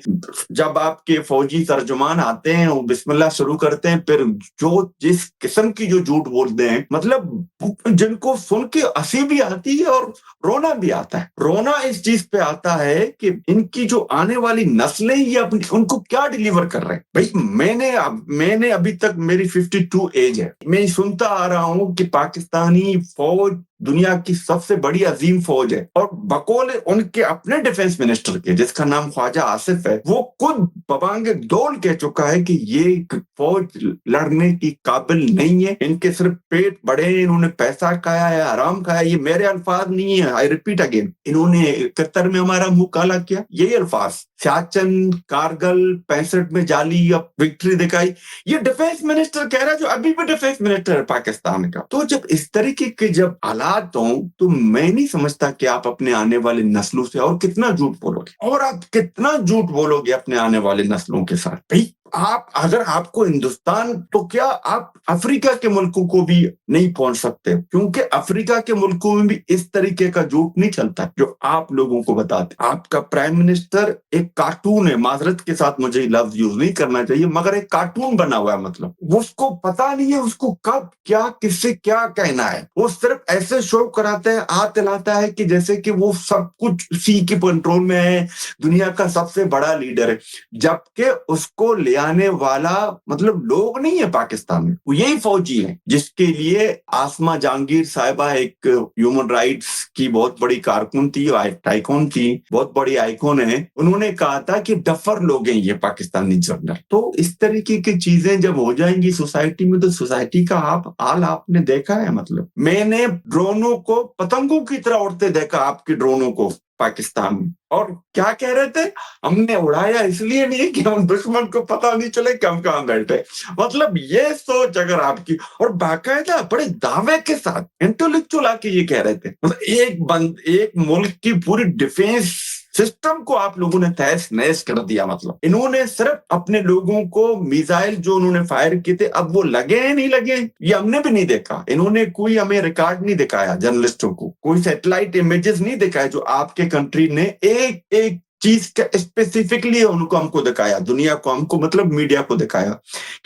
A: जब आपके फौजी तर्जुमान आते हैं वो बिस्मिल्लाह शुरू करते हैं, फिर जो जिस किस्म की जो झूठ बोलते हैं, मतलब जिनको सुन के हंसी भी आती है और रोना भी आता है। रोना इस चीज पे आता है कि इनकी जो आने वाली नस्लें ये अपनी उनको क्या डिलीवर कर रहे हैं। भाई मैंने अभी तक, मेरी 52 एज है, मैं सुनता आ रहा हूं कि पाकिस्तानी फौज दुनिया की सबसे बड़ी अजीम फौज है, और बकौल उनके अपने डिफेंस मिनिस्टर के, जिसका नाम ख्वाजा आसिफ है, वो खुद बबांगे दौल कह चुका है कि ये फौज लड़ने की काबिल नहीं है, इनके सिर्फ पेट बड़े हैं, इन्होंने पैसा खाया है, आराम खाया। ये मेरे अल्फाज नहीं है, आई रिपीट अगेन। इन्होंने 71 में हमारा मुंह काला किया, यही अल्फाज। सियाचिन, कारगिल, 65 में जाली अब विक्ट्री दिखाई, ये डिफेंस मिनिस्टर कह रहा है, जो अभी भी डिफेंस मिनिस्टर है पाकिस्तान का। तो जब इस तरीके के जब हालात हो, तो मैं नहीं समझता कि आप अपने आने वाले नस्लों से और कितना झूठ बोलोगे, और आप कितना झूठ बोलोगे अपने आने वाले नस्लों के साथ। भाई आप, अगर आपको हिंदुस्तान, तो क्या आप अफ्रीका के मुल्कों को भी नहीं पहुंच सकते? क्योंकि अफ्रीका के मुल्कों में भी इस तरीके का झूठ नहीं चलता जो आप लोगों को बताते। आपका प्राइम मिनिस्टर एक कार्टून है, माजरत के साथ मुझे लफ्ज यूज नहीं करना चाहिए, मगर एक कार्टून बना हुआ है। मतलब उसको पता नहीं है उसको कब क्या किससे क्या कहना है। वो सिर्फ ऐसे शो कराता है, हाथ दिलाता है कि जैसे कि वो सब कुछ उसी के कंट्रोल में है, दुनिया का सबसे बड़ा लीडर है, जबकि उसको ले आने वाला मतलब लोग नहीं है पाकिस्तान में, वो यही फौजी है। जिसके लिए आसमा जहांगीर साहिबा एक ह्यूमन राइट्स की बहुत बड़ी कारकुन थी, आइकॉन थी, बहुत बड़ी आइकॉन है। उन्होंने कहा था कि डफर लोग हैं ये पाकिस्तानी जनरल। तो इस तरीके की चीजें जब हो जाएंगी सोसाइटी में, तो सोसाइटी का हाल आपने देखा है। मतलब मैंने ड्रोनों को पतंगों की तरह उड़ते देखा, आपके ड्रोनों को पाकिस्तान में। और क्या कह रहे थे, हमने उड़ाया इसलिए नहीं कि हम दुश्मन को पता नहीं चले कि हम कहां बैठे। मतलब ये सोच अगर आपकी, और बाकायदा बड़े दावे के साथ इंटेलेक्चुअल आके ये कह रहे थे, मतलब एक मुल्क की पूरी डिफेंस सिस्टम को आप लोगों ने तहस नहस कर दिया। मतलब इन्होंने सिर्फ अपने लोगों को मिसाइल जो उन्होंने फायर किए थे, अब वो लगे हैं नहीं लगे ये हमने भी नहीं देखा। इन्होंने कोई हमें रिकॉर्ड नहीं दिखाया, जर्नलिस्टों को कोई सैटेलाइट इमेजेस नहीं दिखाए जो आपके कंट्री ने एक एक चीज का स्पेसिफिकली उनको हमको दिखाया, दुनिया को, हमको मतलब मीडिया को दिखाया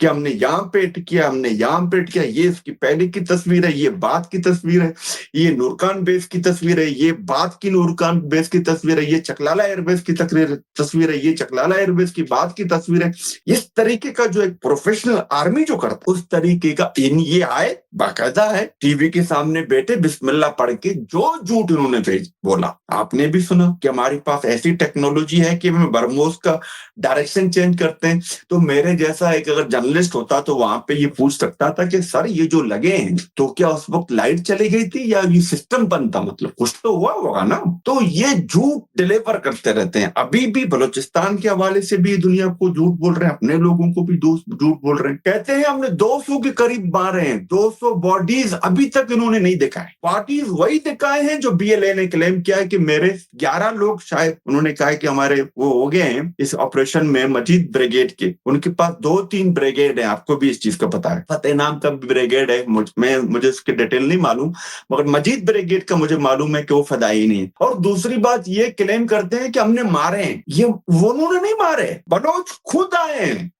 A: कि हमने यहाँ पे हिट किया, हमने यहाँ पे हिट किया। ये इसकी पहले की तस्वीर है, ये बाद की तस्वीर है, ये नूरखान बेस की तस्वीर है, ये बाद की नूरखान बेस की तस्वीर है, ये चकलाला एयरबेस की तस्वीर है, ये चकलाला एयरबेस की बाद की तस्वीर है। इस तरीके का जो एक प्रोफेशनल आर्मी जो करता, उस तरीके का ये आए, बाकायदा है, टीवी के सामने बैठे बिस्मिल्लाह पढ़ के जो झूठ उन्होंने बोला। आपने भी सुना कि हमारे पास ऐसी टेक्नोलॉजी है कि हम बरमोस का डायरेक्शन चेंज करते हैं। तो मेरे जैसा एक अगर जर्नलिस्ट होता तो वहां पे ये पूछ सकता था कि सर ये जो लगे हैं, तो क्या उस वक्त लाइट चली गई थी या ये सिस्टम बंद था? मतलब कुछ तो हुआ होगा ना। तो ये झूठ डिलीवर करते रहते हैं। अभी भी बलूचिस्तान के हवाले से भी दुनिया को झूठ बोल रहे हैं, अपने लोगों को भी झूठ बोल रहे हैं। कहते हैं हमने 200 के करीब मारे हैं, 200 बॉडीज अभी तक इन्होंने नहीं दिखाए। बॉडीज वही दिखाए हैं जो BLA ने क्लेम किया है कि मेरे 11 लोग, शायद उन्होंने कहा कि हमारे वो हो गए हैं इस ऑपरेशन में, मजीद ब्रिगेड के। उनके पास 2-3 ब्रिगेड है, आपको भी इस चीज का पता है। फतेह नाम का ब्रिगेड है, मुझे उसकी डिटेल नहीं मालूम, मगर मजीद ब्रिगेड का मुझे मालूम है कि वो फदाई नहीं है। और दूसरी बात ये क्लेम करते हैं कि हमने मारे हैं, ये वो उन्होंने नहीं मारे, बलोच खुद आए हैं।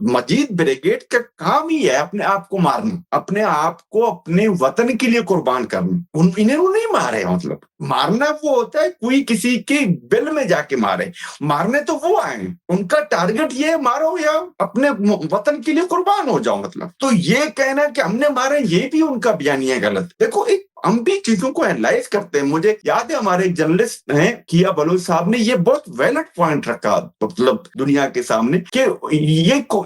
A: मजीद ब्रिगेड का काम ही है अपने आप को मारना, अपने आप को अपने वतन के लिए कुर्बान करना। इन्हें नहीं मारे, मतलब मारना वो होता है कोई किसी के दिल में जाके मारे, मारने तो वो आए, उनका टारगेट ये मारो या अपने वतन के लिए कुर्बान हो जाओ, मतलब तो ये कहना कि हमने मारे ये भी उनका बयानिया गलत। देखो एक हम भी चीजों को एनालाइज करते हैं। मुझे याद है हमारे एक जर्नलिस्ट हैं किया बलोच साहब ने ये बहुत वैलिड पॉइंट रखा, मतलब दुनिया के सामने कि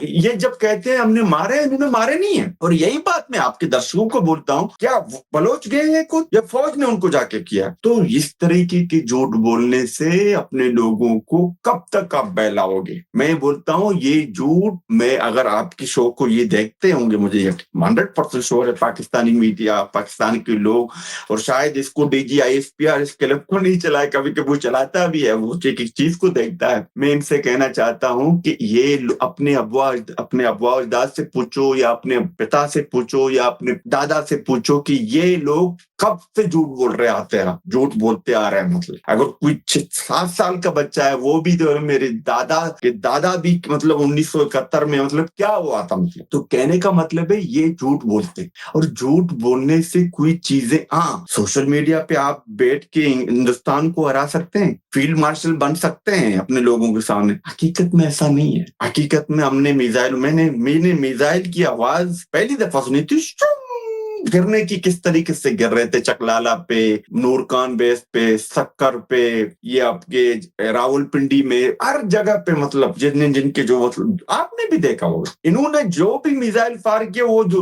A: ये जब कहते हैं हमने मारे, इन्होंने मारे नहीं है। और यही बात मैं आपके दर्शकों को बोलता हूँ, क्या बलोच गए हैं कुछ या फौज ने उनको जाके किया? तो इस तरीके के झूठ बोलने से अपने लोगों को कब तक आप बहलाओगे? मैं बोलता हूँ ये झूठ, मैं अगर आपकी शो को ये देखते होंगे, मुझे 100% श्योर है पाकिस्तानी मीडिया, पाकिस्तान के लोग, और शायद इसको DGISPR इस क्लिप को नहीं चलाए, कभी कभी वो चलाता भी है, वो एक एक चीज को देखता है। मैं इनसे कहना चाहता हूं कि ये अपने अब्वा अजदाद से पूछो या अपने पिता से पूछो या अपने दादा से पूछो कि ये लोग कब से झूठ बोल रहे आते हैं, झूठ बोलते आ रहे हैं। मतलब अगर कोई 7 साल का बच्चा है, वो भी तो मेरे दादा के दादा भी मतलब 1971 में मतलब क्या हुआ था, मतलब तो कहने का मतलब है ये झूठ बोलते। और झूठ बोलने से कोई चीजें सोशल मीडिया पे आप बैठ के हिंदुस्तान को हरा सकते हैं, फील्ड मार्शल बन सकते हैं अपने लोगों के सामने। हकीकत में ऐसा नहीं है। हकीकत में हमने मैंने मिसाइल की आवाज पहली दफा सुनी थी, गिरने की किस तरीके से गिर रहे थे, चकलाला पे, नूरकान बेस पे, सक्कर पे, ये आपके रावलपिंडी में, हर जगह पे, मतलब जिनके जो मतलब आपने भी देखा होगा, इन्होंने जो भी मिसाइल फायर किए, वो जो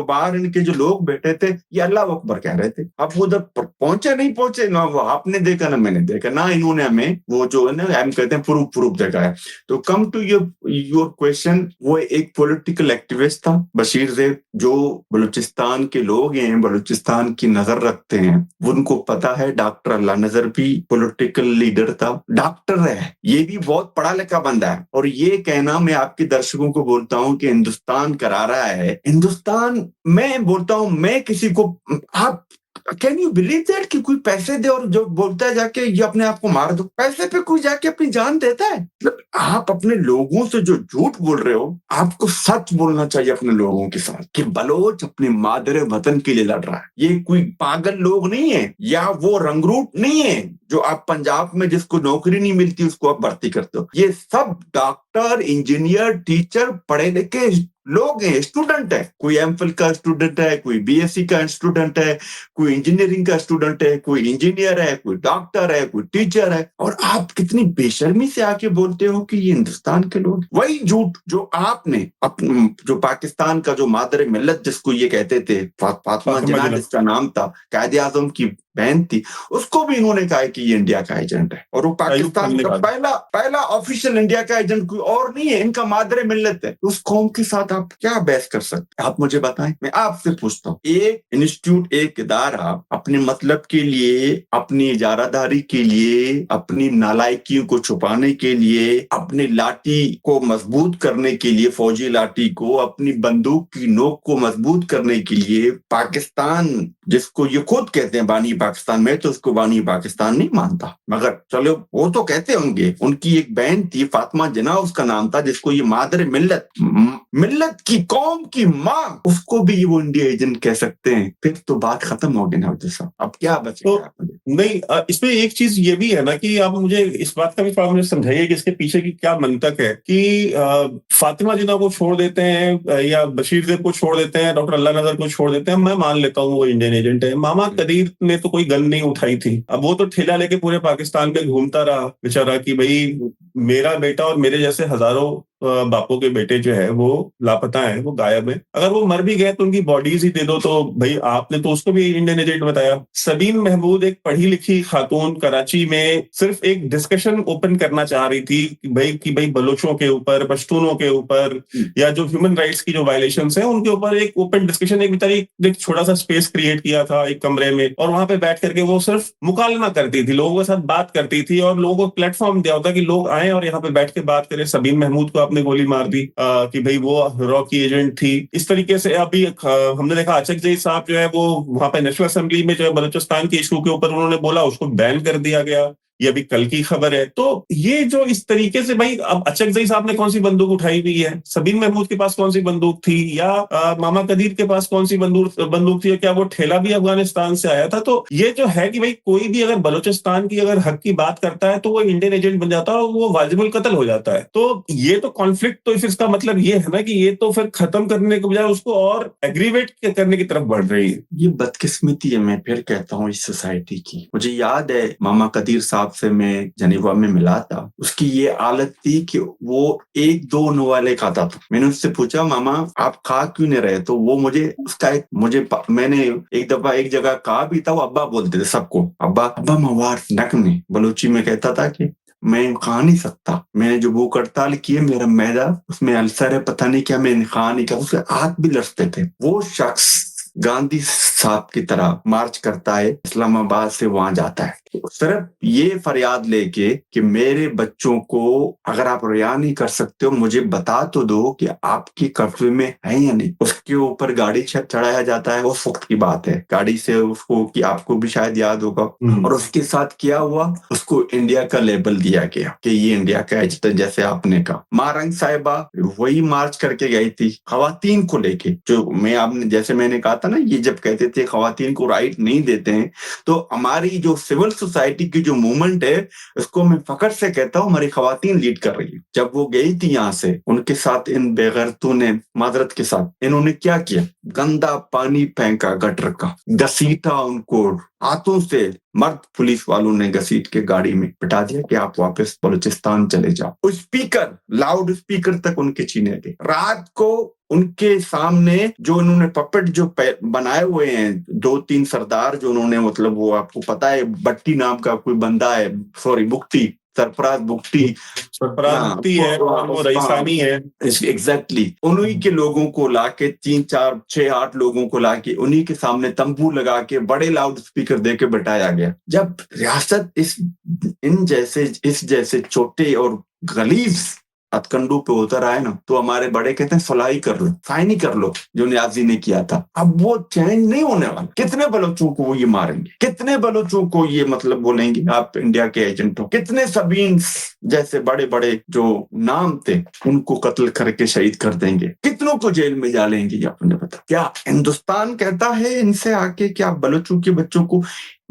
A: बाहर इनके जो लोग बैठे थे, ये अल्लाह अकबर कह रहे थे। अब उधर पहुंचे नहीं पहुंचे, ना वो आपने देखा ना मैंने देखा, ना इन्होंने हमें वो जो है ना हम कहते हैं प्रूफ देखा है। तो कम टू योर क्वेश्चन, वो एक पॉलिटिकल एक्टिविस्ट था बशीर ज़ेब, जो बलूचिस्तान के लोग हैं, बलूचिस्तान की नजर रखते हैं, उनको पता है डॉक्टर अल्लाह नजर भी पॉलिटिकल लीडर था, डॉक्टर है, ये भी बहुत पढ़ा लिखा बंदा है। और ये कहना मैं आपके दर्शकों को बोलता हूं कि हिंदुस्तान करा रहा है, हिंदुस्तान, मैं बोलता हूं, मैं किसी को, आप कैन यू बिलीव दैट कि कोई पैसे दे और जो बोलता है जाके ये अपने आप को मार दो, पैसे पे कोई जाके अपनी जान देता है? मतलब आप अपने लोगों से जो झूठ बोल रहे हो, आपको सच बोलना चाहिए अपने लोगों के साथ कि बलोच अपने मादरे वतन के लिए लड़ रहा है। ये कोई पागल लोग नहीं है या वो रंगरूट नहीं है जो आप पंजाब में जिसको नौकरी नहीं मिलती उसको आप भर्ती करते हो। ये सब डॉक्टर, इंजीनियर, टीचर, पढ़े लिखे लोग हैं, स्टूडेंट है। कोई एमफिल का स्टूडेंट है, कोई बीएससी का स्टूडेंट है, कोई इंजीनियरिंग का स्टूडेंट है, कोई इंजीनियर है, कोई डॉक्टर है, कोई टीचर है। और आप कितनी बेशर्मी से आके बोलते हो कि ये हिंदुस्तान के लोग। वही झूठ जो आपने जो पाकिस्तान का जो मादर मिल्लत जिसको ये कहते थे, फातिमा जिन्ना जिसका नाम था, कायदे आजम की बहन थी, उसको भी इन्होंने कहा कि ये इंडिया का एजेंट है। और वो पाकिस्तान का पहला ऑफिशियल इंडिया का एजेंट कोई और नहीं है, इनका मादरे मिल्लत है। उस कौम के साथ आप क्या बहस कर सकते हैं? आप मुझे बताएं, मैं आपसे पूछता हूँ। एक इंस्टीट्यूट, एक इदारा अपने मतलब के लिए, अपनी इजारादारी के लिए, अपनी नालायकियों को छुपाने के लिए, अपनी लाठी को मजबूत करने के लिए, फौजी लाठी को, अपनी बंदूक की नोक को मजबूत करने के लिए, पाकिस्तान जिसको ये खुद कहते हैं बानी पाकिस्तान, में तो उसको बानी पाकिस्तान नहीं मानता, मगर चलो वो तो कहते होंगे। उनकी एक बहन थी फातिमा जिन्ना उसका नाम था, जिसको ये मादर मिल्लत की कौम की माँ, उसको भी वो इंडिया एजेंट कह सकते हैं। फिर तो बात खत्म हो गई ना साहब, अब क्या बचेगा?
B: तो नहीं, इसमें एक चीज ये भी है ना कि आप मुझे इस बात का भी थोड़ा मुझे समझाइए कि इसके पीछे की क्या मंतक है कि फातिमा जिन्ना को छोड़ देते हैं या बशीर ज़ेब को छोड़ देते हैं, डॉक्टर अल्लाह नजर को छोड़ देते हैं, मैं मान लेता हूँ वो इंडियन एजेंट है। मामा कदीर ने तो कोई गन नहीं उठाई थी, अब वो तो ठेला लेके पूरे पाकिस्तान पे घूमता रहा बेचारा कि भाई मेरा बेटा और मेरे जैसे हजारों बापों के बेटे जो है वो लापता है, वो गायब है। अगर वो मर भी गए तो उनकी बॉडीज ही दे दो। तो भाई आपने तो उसको भी इंडियन एजेंट बताया। सबीन महमूद एक पढ़ी लिखी खातून कराची में सिर्फ एक डिस्कशन ओपन करना चाह रही थी कि भाई बलोचों के ऊपर, पश्तूनों के ऊपर या जो ह्यूमन राइट्स की जो वायलेशंस है उनके ऊपर एक ओपन डिस्कशन, एक बेचारी एक छोटा सा स्पेस क्रिएट किया था एक कमरे में, और वहां पे बैठ करके वो सिर्फ मुकालमा करती थी, लोगों के साथ बात करती थी और लोगों को प्लेटफॉर्म दिया होता कि लोग आए और यहाँ पे बैठ के बात करें। सबीन महमूद को आपने गोली मार दी कि भाई वो रॉ की एजेंट थी। इस तरीके से अभी हमने देखा अचकजई साहब जो है वो वहां पे नेशनल असेंबली में जो है बलूचिस्तान के इशू के ऊपर उन्होंने बोला, उसको बैन कर दिया गया। ये अभी कल की खबर है। तो ये जो इस तरीके से भाई, अब अचकजई साहब ने कौन सी बंदूक उठाई हुई है, सबीन महमूद के पास कौन सी बंदूक थी, या मामा कदीर के पास कौन सी बंदूक थी, क्या वो ठेला भी अफगानिस्तान से आया था। तो ये जो है कि भाई कोई भी अगर बलूचिस्तान की अगर हक की बात करता है तो वो इंडियन एजेंट बन जाता है और वो वाजिबुल कत्ल हो जाता है। तो ये तो कॉन्फ्लिक्ट, तो फिर इसका मतलब ये है ना कि ये तो फिर खत्म करने के बजाय उसको और एग्रीवेट करने की तरफ बढ़ रही है।
A: ये बदकिस्मती है, मैं फिर कहता हूँ, इस सोसाइटी की। मुझे याद है मामा कदीर साहब से मैं जनीवा में मिला था, उसकी ये हालत थी कि वो 1-2 नवाले खाता था। मैंने उससे पूछा, मामा आप खा क्यों नहीं रहे? तो वो मैंने एक दफा एक जगह कहा भी था, वो अब्बा बोलते थे सबको, अब्बा अब्बा मवार नक में, बलूची में कहता था कि मैं खा नहीं सकता, मैंने जो भूख हड़ताल की है, मेरा मैदा उसमें अल्सर है, पता नहीं क्या, मैं खा नहीं कर। उसके हाथ भी लड़ते थे। वो शख्स गांधी साहब की तरह मार्च करता है, इस्लामाबाद से वहां जाता है सिर्फ ये फरियाद लेके कि मेरे बच्चों को अगर आप रिहा नहीं कर सकते हो, मुझे बता तो दो कि आपकी कर्फ्यू में है या नहीं। उसके ऊपर गाड़ी चढ़ाया जाता है। वो वक्त की बात है, गाड़ी से उसको, कि आपको भी शायद याद होगा, और उसके साथ क्या हुआ, उसको इंडिया का लेबल दिया गया कि ये इंडिया का एजेंट है, जैसे आपने कहा। मारंग साहिबा वही मार्च करके गई थी खवातीन को लेके, जो आपने जैसे मैंने कहा था ना, ये जब कहते थे खवातीन को राइट नहीं देते हैं, तो हमारी जो सिविल सोसाइटी की जो मूवमेंट है, उसको मैं फख्र से कहता हूँ हमारी खवातीन लीड कर रही है। जब वो गई थी यहाँ से, उनके साथ इन बेगैरतों ने, माजरत के साथ, इन्होंने क्या किया, गंदा पानी फेंका गटर का, घसीटा उनको हाथों से। मर्द पुलिस वालों ने घसीट के गाड़ी में बिठा दिया कि आप वापस बलूचिस्तान चले जाओ। स्पीकर, लाउड स्पीकर तक उनके छीने गए। रात को उनके सामने जो इन्होंने पपेट जो बनाए हुए हैं, 2-3 सरदार जो उन्होंने, मतलब वो आपको पता है, बट्टी नाम का कोई बंदा है, सॉरी बुख्ती, सरफराज बुख्ती
B: है, वो रईसानी है,
A: एग्जैक्टली, उन्हीं के लोगों को लाके 3-4-6-8 लोगों को लाके उन्हीं के सामने तंबू लगा के बड़े लाउड स्पीकर दे के बैठाया गया। जब रियासत इस जैसे छोटे और गलीज हथकंडों पे उतर आए ना, तो हमारे बड़े कहते हैं सुलह कर लो, साइन ही कर लो, जो नियाजी ने किया था। अब वो चेंज नहीं होने वाला। कितने बलोचों को वो ये मारेंगे, कितने बलोचों को ये मतलब बोलेंगे आप इंडिया के एजेंट हो, कितने सबीन जैसे बड़े बड़े जो नाम थे उनको कत्ल करके शहीद कर देंगे, कितनों को जेल में डालेंगे, आपने बता। क्या हिंदुस्तान कहता है इनसे आके कि आप बलोचों के बच्चों को,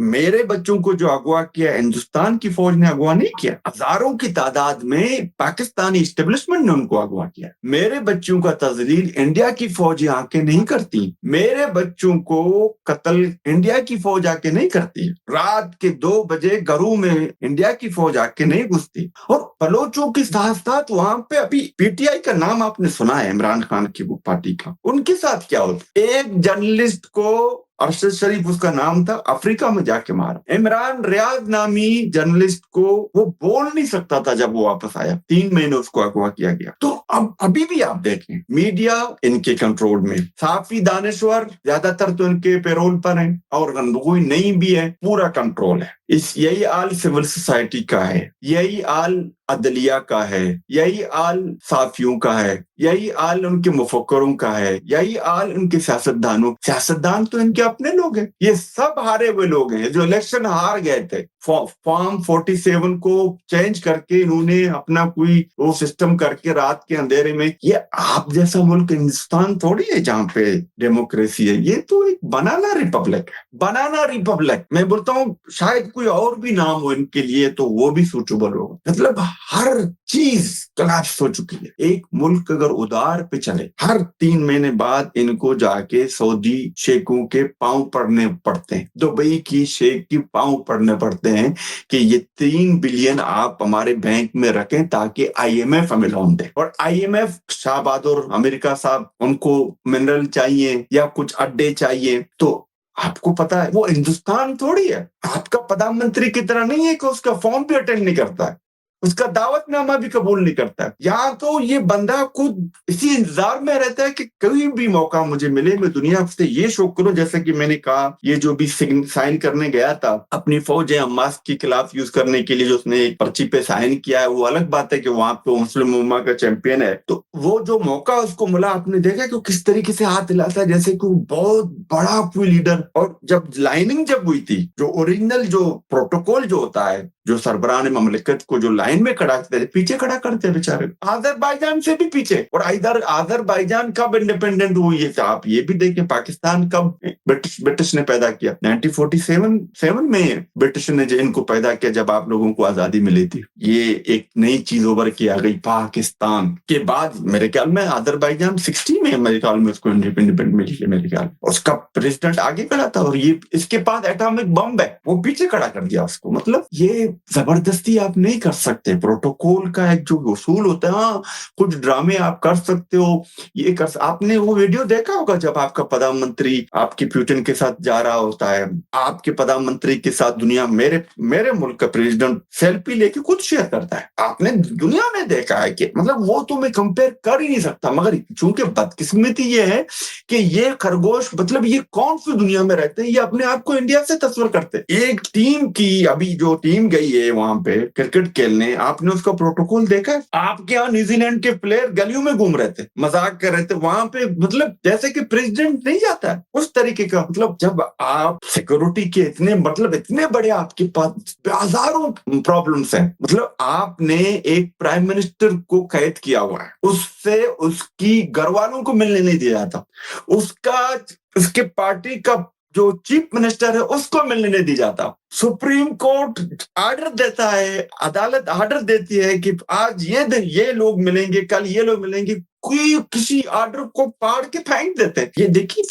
A: मेरे बच्चों को जो अगवा किया हिंदुस्तान की फौज ने अगवा नहीं किया, हजारों की तादाद में पाकिस्तानी इस्टेब्लिशमेंट ने उनको अगवा किया। मेरे बच्चों का तजलील इंडिया की फौज आके नहीं करती, मेरे बच्चों को कत्ल इंडिया की फौज आके नहीं करती, रात के 2 बजे घरों में इंडिया की फौज आके नहीं घुसती। और बलोचों के साथ साथ वहां पे अभी पीटीआई का नाम आपने सुना है, इमरान खान की वो पार्टी का, उनके साथ क्या होता, एक जर्नलिस्ट को, अरशद शरीफ उसका नाम था, अफ्रीका में जाके मारा। इमरान रियाज नामी जर्नलिस्ट को वो बोल नहीं सकता था जब वो वापस आया, 3 महीने उसको अगवा किया गया। तो अब अभी भी आप देखें, मीडिया इनके कंट्रोल में, साफी दानेश्वर ज्यादातर तो इनके पेरोल पर हैं, और कोई नहीं भी है, पूरा कंट्रोल है। यही हाल सिविल सोसाइटी का है, यही हाल अदलिया का है, यही हाल साफियों का है, यही हाल उनके मुफक्करों का है, यही हाल उनके सियासतदान तो इनके अपने लोग हैं। ये सब हारे हुए लोग हैं जो इलेक्शन हार गए थे। फॉर्म 47 को चेंज करके इन्होंने अपना कोई वो सिस्टम करके रात के अंधेरे में, ये आप जैसा मुल्क हिंदुस्तान थोड़ी है जहाँ पे डेमोक्रेसी है, ये तो एक बनाना रिपब्लिक है, बनाना रिपब्लिक। मैं बोलता हूँ शायद कोई और भी नाम हो इनके लिए तो वो भी सूटेबल होगा। मतलब हर चीज कोलैप्स हो चुकी है। एक मुल्क अगर उधार पे चले, हर 3 महीने बाद इनको जाके सऊदी शेखों के पांव पड़ने पड़ते हैं, दुबई की शेख की पांव पड़ने पड़ते हैं कि ये 3 बिलियन आप हमारे बैंक में रखें ताकि IMF हमें लोन दे। और IMF शाहबहादुर अमेरिका साहब, उनको मिनरल चाहिए या कुछ अड्डे चाहिए, तो आपको पता है वो हिंदुस्तान थोड़ी है, आपका प्रधानमंत्री की तरह नहीं है कि उसका फॉर्म भी अटेंड नहीं करता है, उसका दावतनामा भी कबूल नहीं करता है। यहाँ तो ये बंदा खुद इसी इंतजार में रहता है कि कोई भी मौका मुझे मिले, मैं दुनिया से ये शो करूं। जैसे कि मैंने कहा, ये जो भी साइन करने गया था अपनी फौज हमास के खिलाफ यूज करने के लिए, जो उसने एक पर्ची पे साइन किया है, वो अलग बात है कि वहां पे मुस्लिम उम्मा का चैंपियन है, तो वो जो मौका उसको मिला, आपने देखा कि किस तरीके से हाथ हिलाता है जैसे कि बहुत बड़ा कोई लीडर। और जब लाइनिंग जब हुई थी, जो ओरिजिनल जो प्रोटोकॉल जो होता है जो सरबराह ममलिकत को जो लाइन में खड़ा करते थे, पीछे खड़ा करते हैं बेचारे, अजरबैजान से भी पीछे। और इधर अजरबैजान कब इंडिपेंडेंट हुई है आप ये भी देखें, पाकिस्तान कब ब्रिटिश ने पैदा किया, 1947 में ब्रिटिश ने इनको पैदा किया, जब आप लोगों को आजादी मिली थी। ये एक नई चीज उभर के आ गई पाकिस्तान के बाद। मेरे ख्याल में अजरबैजान 60 में मेरे ख्याल में उसको इंडिपेंडेंट मिली है मेरे ख्याल, उसका प्रेसिडेंट आगे खड़ा था, और ये इसके पास एटॉमिक बम है, वो पीछे खड़ा कर दिया उसको। मतलब ये जबरदस्ती आप नहीं कर सकते, प्रोटोकॉल का एक जो उसूल होता है, हाँ कुछ ड्रामे आप कर सकते हो, ये कर। आपने वो वीडियो देखा होगा जब आपका प्रधानमंत्री आपके पुतिन के साथ जा रहा होता है, आपके प्रधानमंत्री के साथ दुनिया, मेरे मुल्क का प्रेसिडेंट सेल्फी लेके खुद शेयर करता है। आपने दुनिया में देखा है कि मतलब वो तो मैं कंपेयर कर ही नहीं सकता। मगर चूंकि बदकिस्मती ये है कि ये खरगोश, मतलब ये कौन सी दुनिया में रहते हैं, ये अपने आप को इंडिया से तस्वीर करते हैं। एक टीम की, अभी जो टीम गई है वहां पे क्रिकेट खेलने, आपने उसका प्रोटोकॉल देखा है? आपके यहाँ न्यूजीलैंड के प्लेयर गलियों में घूम रहे थे, मजाक कर रहे थे वहां पे, मतलब जैसे कि प्रेसिडेंट नहीं जाता है उस तरीके का। मतलब जब आप सिक्योरिटी के इतने बड़े आपके पास हजारों प्रॉब्लम्स हैं, मतलब आपने एक प्राइम मिनिस्टर को कैद किया हुआ है, उससे उसकी घर वालों को मिलने नहीं दिया जाता, उसके पार्टी का जो चीफ मिनिस्टर है उसको मिलने नहीं दिया जाता। सुप्रीम कोर्ट ऑर्डर देता है, अदालत ऑर्डर देती है कि आज ये लोग मिलेंगे, कल ये लोग मिलेंगे, कोई किसी ऑर्डर को पाड़ के फेंक देते हैं। ये देखिए,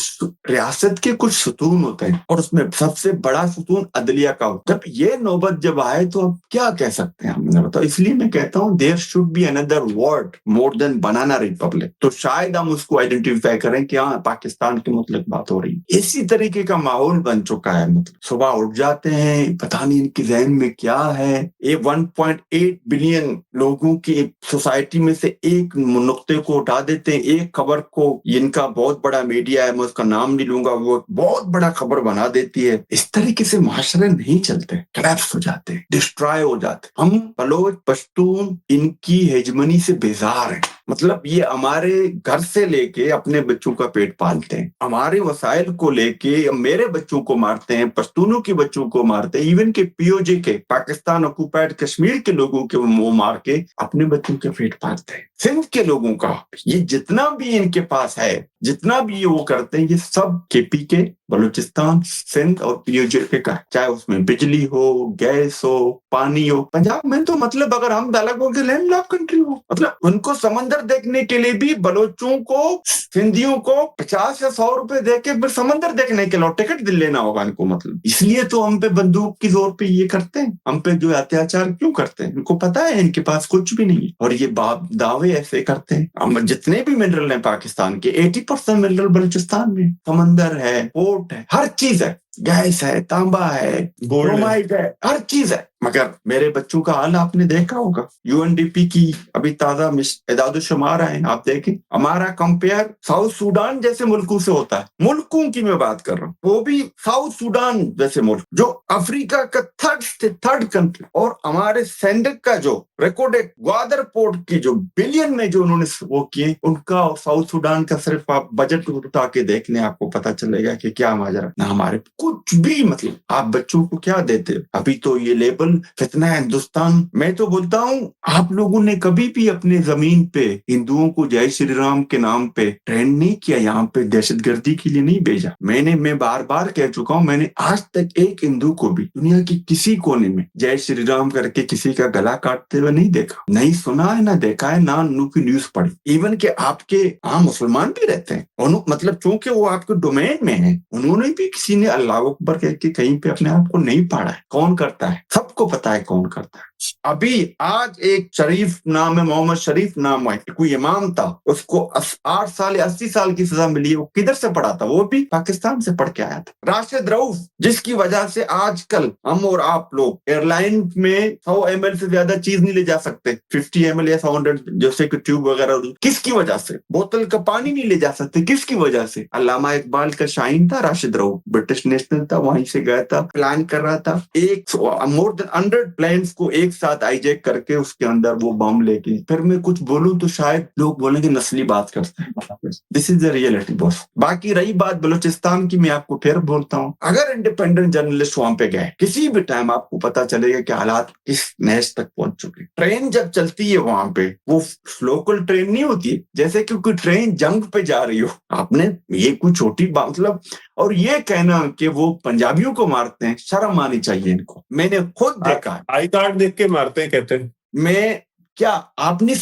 A: रियासत के कुछ सुतून होते हैं और उसमें सबसे बड़ा सुतून अदलिया का होता है। जब ये नौबत जब आए तो अब क्या कह सकते हैं हमने बताओ। इसलिए मैं कहता हूँ there should be another word more than banana republic. तो शायद हम उसको आइडेंटिफाई करें कि हाँ पाकिस्तान के मतलब बात हो रही है। इसी तरीके का माहौल बन चुका है। मतलब सुबह उठ जाते हैं, पता नहीं इनके जहन में क्या है। ये 1.8 बिलियन लोगों की सोसाइटी में से एक नुक्ते को उठा देते हैं, एक खबर को, इनका बहुत बड़ा मीडिया है, मैं उसका नाम नहीं लूंगा, वो बहुत बड़ा खबर बना देती है। इस तरीके से माशरे नहीं चलते, collapse हो जाते, डिस्ट्रॉय हो जाते। हम बलोच पश्तून इनकी हेजमनी से बेजार हैं। मतलब ये हमारे घर से लेके अपने बच्चों का पेट पालते हैं, हमारे वसाइल को लेके मेरे बच्चों को मारते हैं, पश्तूनों के बच्चों को मारते हैं, इवन के पीओजे के, पाकिस्तान ऑक्युपाइड कश्मीर के लोगों के वो मार के अपने बच्चों के पेट पालते हैं। सिंध के लोगों का ये जितना भी इनके पास है, जितना भी ये वो करते हैं, ये सब केपी के, बलूचिस्तान, सिंध और पीओजे के का, चाहे उसमें बिजली हो, गैस हो, पानी हो। पंजाब में तो मतलब अगर हम अलग हो के लैंडलॉक कंट्री हो, मतलब उनको समंदर देखने के लिए भी बलोचों को, सिंधियों को 50 या 100 रुपए दे के समंदर देखने के लिए टिकट दिल लेना होगा इनको। मतलब इसलिए तो हम पे बंदूक की जोर पे ये करते हैं, हम पे जो अत्याचार क्यों करते हैं। इनको पता है इनके पास कुछ भी नहीं है और ये दावे ऐसे करते हैं। हम जितने भी मिनरल हैं पाकिस्तान के, 80% मिनरल बलूचिस्तान में, समंदर है, पोर्ट है, हर चीज है, गैस है, तांबा है, क्रोमाइट है, हर चीज है। मगर मेरे बच्चों का हाल आपने देखा होगा। यूएनडीपी की अभी ताजा इदाद-ओ-शुमार आए, आप देखें, हमारा कंपेयर साउथ सूडान जैसे मुल्कों से होता है। मुल्कों की मैं बात कर रहा हूँ, वो भी साउथ सूडान जैसे मुल्क जो अफ्रीका का थर्ड कंट्री, और हमारे सैंडक का जो रिकॉर्ड है, ग्वादर पोर्ट की जो बिलियन में जो उन्होंने वो किए, उनका और साउथ सूडान का सिर्फ आप बजट उठा के देख लें, आपको पता चलेगा कि क्या माजरा ना हमारे कुछ भी। मतलब आप बच्चों को क्या देते हो? अभी तो ये लेबल फितना है हिंदुस्तान। मैं तो बोलता हूँ आप लोगों ने कभी भी अपने जमीन पे हिंदुओं को जय श्री राम के नाम पे ट्रेंड नहीं किया, यहाँ पे दहशतगर्दी के लिए नहीं भेजा। मैं बार बार कह चुका हूँ, मैंने आज तक एक हिंदू को भी दुनिया की किसी कोने में जय श्री राम करके किसी का गला काटते हुए नहीं देखा, नहीं सुना है, ना देखा है, ना उनकी न्यूज पढ़ी। इवन के आपके मुसलमान भी रहते हैं, मतलब चूंकि वो आपके डोमेन में है, उन्होंने भी किसी ने अल्लाह अकबर कह के कहीं पे अपने आप को नहीं पढ़ा है। कौन करता है? सबको पता है कौन करता है। अभी आज एक शरीफ नाम है, मोहम्मद शरीफ नाम है, कोई इमाम था, उसको 8 साल या 80 साल की सजा मिली है। वो किधर से पढ़ा था? वो भी पाकिस्तान से पढ़ के आया था। राशिद रऊफ, जिसकी वजह से आजकल हम और आप लोग एयरलाइन में 100 ml से ज्यादा चीज नहीं ले जा सकते, 50 ml या 100 जैसे कि ट्यूब वगैरह। किसकी वजह से? बोतल का पानी नहीं ले जा सकते, किसकी वजह से? अल्लामा इकबाल का शाइन था राशिद रऊफ, ब्रिटिश नेशनल था, वहीं से गया था, प्लान कर रहा था। एक मोर देन 100 प्लेन्स को एक एक साथ हाईजैक करके उसके अंदर वो बम लेके, फिर मैं कुछ बोलूं तो शायद लोग बोलेंगे नस्ली बात करते हैं। This is the reality boss. बाकी रही बात बलूचिस्तान की, मैं आपको फिर बोलता हूँ, अगर इंडिपेंडेंट जर्नलिस्ट वहां पे गए किसी भी टाइम, आपको पता चलेगा कि हालात किस नहज तक पहुंच चुके। ट्रेन जब चलती है वहां पे, वो लोकल ट्रेन नहीं होती है, जैसे कि कोई ट्रेन जंग पे जा रही हो। आपने ये कोई छोटी बात मतलब, और ये कहना कि वो पंजाबियों को मारते हैं, शर्म आनी चाहिए इनको। मैंने खुद देखा है।
B: आई कार्ड देख के मारते हैं कहते हैं।
A: मैं क्या आप नहीं,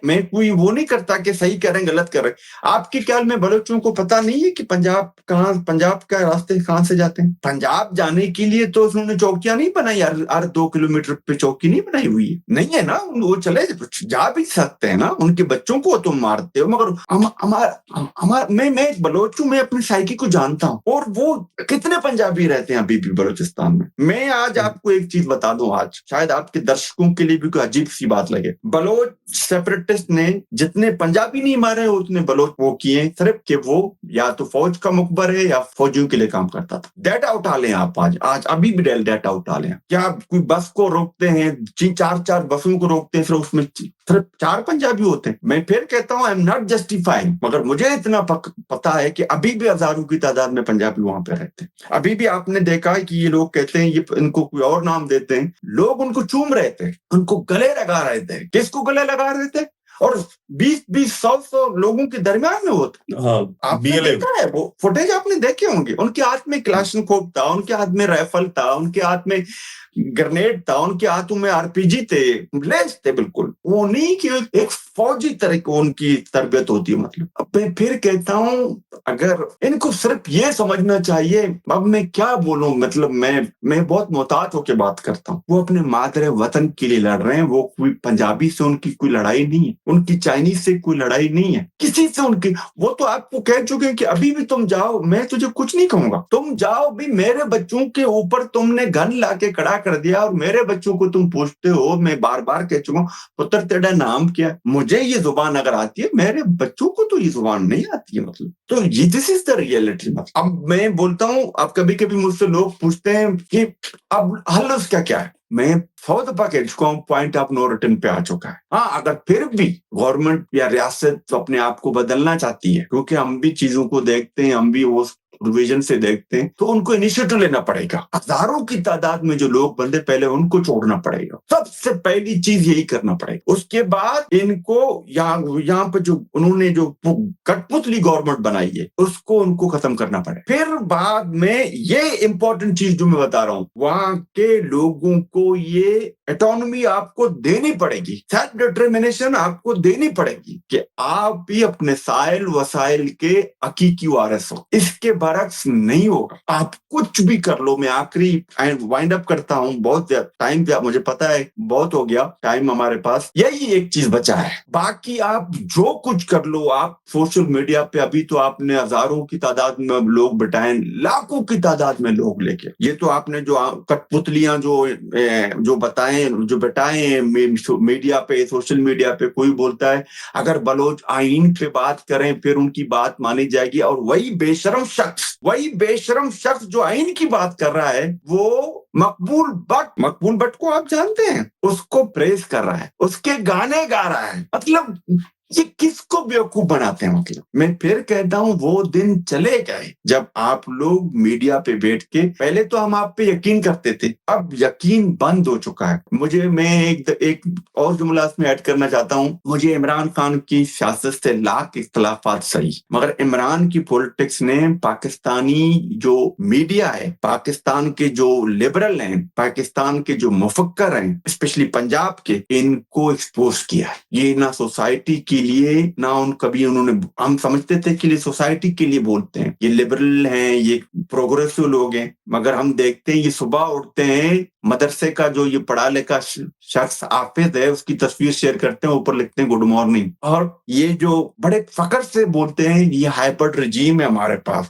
A: मैं कोई वो नहीं करता कि सही कर रहे हैं गलत कर रहे हैं। आपके ख्याल में बलोचों को पता नहीं है कि पंजाब का रास्ते कहां से जाते हैं? पंजाब जाने के लिए तो उन्होंने चौकियां नहीं बनाई, हर 2 किलोमीटर पे चौकी नहीं बनाई हुई है, नहीं है ना। वो चले जा भी सकते हैं ना, उनके बच्चों को तुम मारते हो। मगर मैं एक बलोच हूं, मैं अपनी साइकी को जानता हूँ। और वो कितने पंजाबी रहते हैं अभी भी बलोचिस्तान में। मैं आज आपको एक चीज बता दूं, आज शायद आपके दर्शकों के लिए भी कोई अजीब सी बात लगे, बलोच सेपरेटिस्ट ने जितने पंजाबी नहीं मारे उतने बलोच वो किए, सिर्फ कि वो या तो फौज का मुखबर है या फौजियों के लिए काम करता था। डेटा उठा लें आप, आज अभी भी डेटा उठा लें। क्या कोई बस को रोकते हैं, 4 बसों को रोकते हैं, सिर्फ उसमें सिर्फ 4 पंजाबी होते हैं? मैं फिर कहता हूं, आई एम नॉट जस्टिफाइंग, मगर मुझे इतना पता है कि अभी भी हजारों की तादाद में पंजाबी वहां पे रहते हैं। अभी भी आपने देखा है कि ये लोग कहते हैं, ये इनको कोई और नाम देते हैं, लोग उनको चूम रहे थे, उनको गले लगा रहे थे। किसको गले लगा रहे थे? और 20-20, 100 लोगों के दरमियान में होता।
B: हाँ,
A: आपने देखा है वो फुटेज, आपने देखे होंगे। उनके हाथ में क्लाशनकोव था, उनके हाथ में राइफल था, उनके हाथ में ग्रेनेड था, उनके हाथों में आरपीजी थे, लेस थे बिल्कुल। वो नहीं कि एक फौजी तरह की उनकी तरबियत होती है। मतलब अब मैं फिर कहता हूँ, अगर इनको सिर्फ ये समझना चाहिए, अब मैं क्या बोलूं, मतलब मैं बहुत मोहतात होकर बात करता हूँ। वो अपने मादरे वतन के लिए लड़ रहे हैं, वो कोई पंजाबी से उनकी कोई लड़ाई नहीं है, उनकी चाइनीज से कोई लड़ाई नहीं है, किसी से उनकी। वो तो आपको कह चुके हैं कि अभी भी तुम जाओ, मैं तुझे कुछ नहीं कहूंगा, तुम जाओ भी। मेरे बच्चों के ऊपर तुमने गन लाके खड़ा कर दिया और मेरे बच्चों को तुम पूछते हो, मैं बार बार कह चुका हूं, पुत्र तेरा नाम क्या? मुझे ये जुबान अगर आती है, मेरे बच्चों को तो ये जुबान नहीं आती है। मतलब तो ये दिस इज द रियलिटी। अब मैं बोलता हूं, अब कभी कभी मुझसे लोग पूछते हैं कि अब हल उसका क्या है। मैं 100 दफा कह चुका हूं, पॉइंट ऑफ नो रिटर्न पे आ चुका है। हाँ, अगर फिर भी गवर्नमेंट या रियासत अपने आप को बदलना चाहती है, क्योंकि हम भी चीजों को देखते हैं, हम भी वो विजन से देखते हैं, तो उनको इनिशिएटिव लेना पड़ेगा। हजारों की तादाद में जो लोग बंदे, पहले उनको छोड़ना पड़ेगा। सबसे पहली चीज यही करना पड़ेगा। उसके बाद इनको यहाँ पे जो उन्होंने जो कठपुतली गवर्नमेंट बनाई है, उसको उनको खत्म करना पड़ेगा। फिर बाद में ये इंपॉर्टेंट चीज जो मैं बता रहा हूं, वहां के लोगों को ये ऑटोनॉमी आपको देनी पड़ेगी, सेल्फ डिटर्मिनेशन आपको देनी पड़ेगी कि आप भी अपने साइल वसाइल के हकीकी वारिस हो। इसके बरक्स नहीं होगा। आप कुछ भी कर लो। मैं आखिरी वाइंड अप करता हूं, बहुत टाइम पे मुझे पता है बहुत हो गया टाइम हमारे पास, यही एक चीज बचा है। बाकी आप जो कुछ कर लो, आप सोशल मीडिया पे अभी तो आपने हजारों की तादाद में लोग बिठाए, लाखों की तादाद में लोग लेके, ये तो आपने जो कठपुतलियां जो बताए, जो बिठाए हैं मीडिया पे, सोशल मीडिया पे, कोई बोलता है अगर बलोच आइन पे बात करें फिर उनकी बात मानी जाएगी, और वही बेशरम शख्स जो आइन की बात कर रहा है, वो मकबूल भट्ट को आप जानते हैं, उसको प्रेस कर रहा है, उसके गाने गा रहा है। मतलब ये किसको बेवकूफ बनाते हैं? मतलब मैं फिर कहता हूं, वो दिन चले गए जब आप लोग मीडिया पे बैठ के, पहले तो हम आप पे यकीन करते थे, अब यकीन बंद हो चुका है। मैं एक और जुमला इसमें ऐड करना चाहता हूं। मुझे इमरान खान की सियासत से लाख इख्तलाफात सही, मगर इमरान की पॉलिटिक्स ने पाकिस्तानी जो मीडिया है, पाकिस्तान के जो लिबरल हैं, पाकिस्तान के जो मुफक्कर हैं, स्पेशली पंजाब के, इनको एक्सपोज किया। ये ना सोसाइटी के लिए, ना कभी उन्होंने, हम समझते थे कि ये सोसाइटी के लिए बोलते हैं, ये लिबरल हैं, ये प्रोग्रेसिव लोग हैं, मगर हम देखते हैं ये सुबह उठते हैं, मदरसे का जो ये पढ़ा लिखा शख्स हाफिज है, उसकी तस्वीर शेयर करते हैं, ऊपर लिखते हैं गुड मॉर्निंग, और ये जो बड़े फकर से बोलते हैं ये हाइब्रिड रजीम है हमारे पास,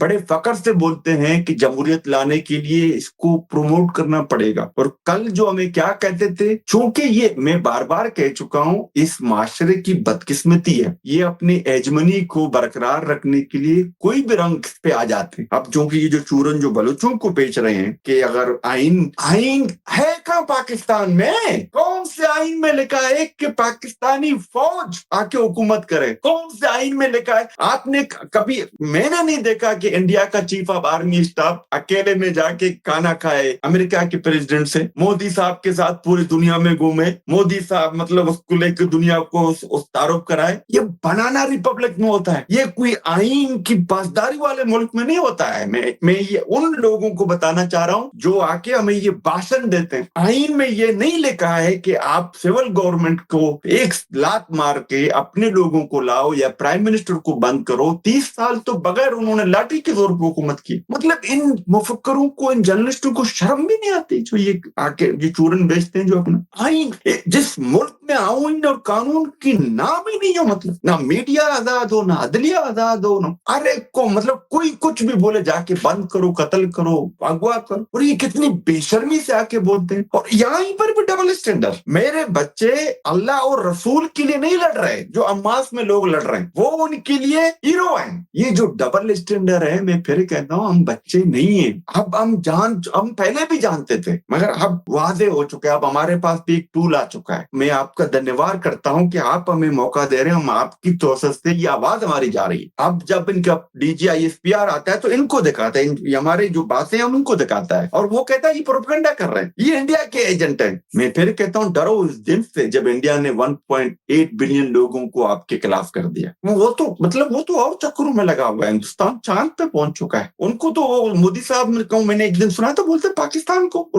A: बड़े फकर से बोलते हैं कि जमहूरियत लाने के लिए इसको प्रमोट करना पड़ेगा। और कल जो हमें क्या कहते थे, चूंकि ये मैं बार बार कह चुका हूं, इस माशरे की बदकिस्मती है, ये अपनी हेजमनी को बरकरार रखने के लिए कोई भी रंग पे आ जाते हैं। अब जो कि ये जो चूरन जो बलूचों को बेच रहे हैं कि अगर आइन है कहाँ पाकिस्तान में, कौन से आइन में लिखा है कि पाकिस्तानी फौज आके हुकूमत करे? कौन से आइन में लिखा है? आपने कभी, मैंने नहीं देखा कि इंडिया का चीफ ऑफ आर्मी स्टाफ अकेले में जाके खाना खाए अमेरिका के प्रेसिडेंट से। मोदी साहब के साथ पूरी दुनिया में घूमे, मोदी साहब मतलब उसको लेकर दुनिया को उस तारुफ कराए। ये बनाना रिपब्लिक में होता है, ये कोई आइन की पासदारी वाले मुल्क में नहीं होता है। मैं ये उन लोगों को बताना चाह रहा हूं जो आके हमें ये भाषण देते हैं। आइन में ये नहीं लिखा है कि आप सिविल गवर्नमेंट को एक लात मार के अपने लोगों को लाओ या प्राइम मिनिस्टर को बंद करो। 30 साल तो बगैर उन्होंने लाठी के जोर पर हुकूमत की। मतलब इन मुफक्करों को, इन जर्नलिस्टों को शर्म भी नहीं आती जो ये आके ये चूरन बेचते हैं। जो अपना आइन, जिस मुल्क में आइन और कानून की नाम ही नहीं हो, मतलब ना मीडिया आजाद हो, ना अदलिया आजाद हो, ना अरे को मतलब कोई कुछ भी बोले जाके बंद करो, कत्ल करो, अगवा करो। और ये कितनी बेशर्मी से आके बोलते हैं। और यहाँ पर भी डबल स्टैंडर्ड। मेरे बच्चे अल्लाह और रसूल के लिए नहीं लड़ रहे जो अम्मास में लोग लड़ रहे हैं, वो उनके लिए हीरो हैं। ये जो डबल स्टैंडर्ड है, मैं फिर कहता हूँ हम बच्चे नहीं है। अब हम पहले भी जानते थे मगर अब वादे हो चुके हैं। अब हमारे पास भी एक टूल आ चुका है। मैं आपका धन्यवाद करता हूं कि आप हमें मौका दे रहे हैं। हम आपकी तोसत से ये आवाज हमारी जा रही है। अब जब इनका DGISPR आता है तो इनको दिखाता है, हमारी जो बातें हैं हम उनको दिखाता है और वो कहता है ये प्रोपेगेंडा कर रहे हैं, ये इंडिया के एजेंट है। मैं फिर कहता हूँ डरो उस दिन से जब इंडिया ने 1.8 बिलियन लोगों को आपके खिलाफ कर दिया। वो तो मतलब वो तो और चक्करों में लगा हुआ है। हिंदुस्तान चांद पे पहुंच चुका है। उनको तो मोदी साहब ने कहूं, मैंने एक दिन सुना तो बोलते पाकिस्तान को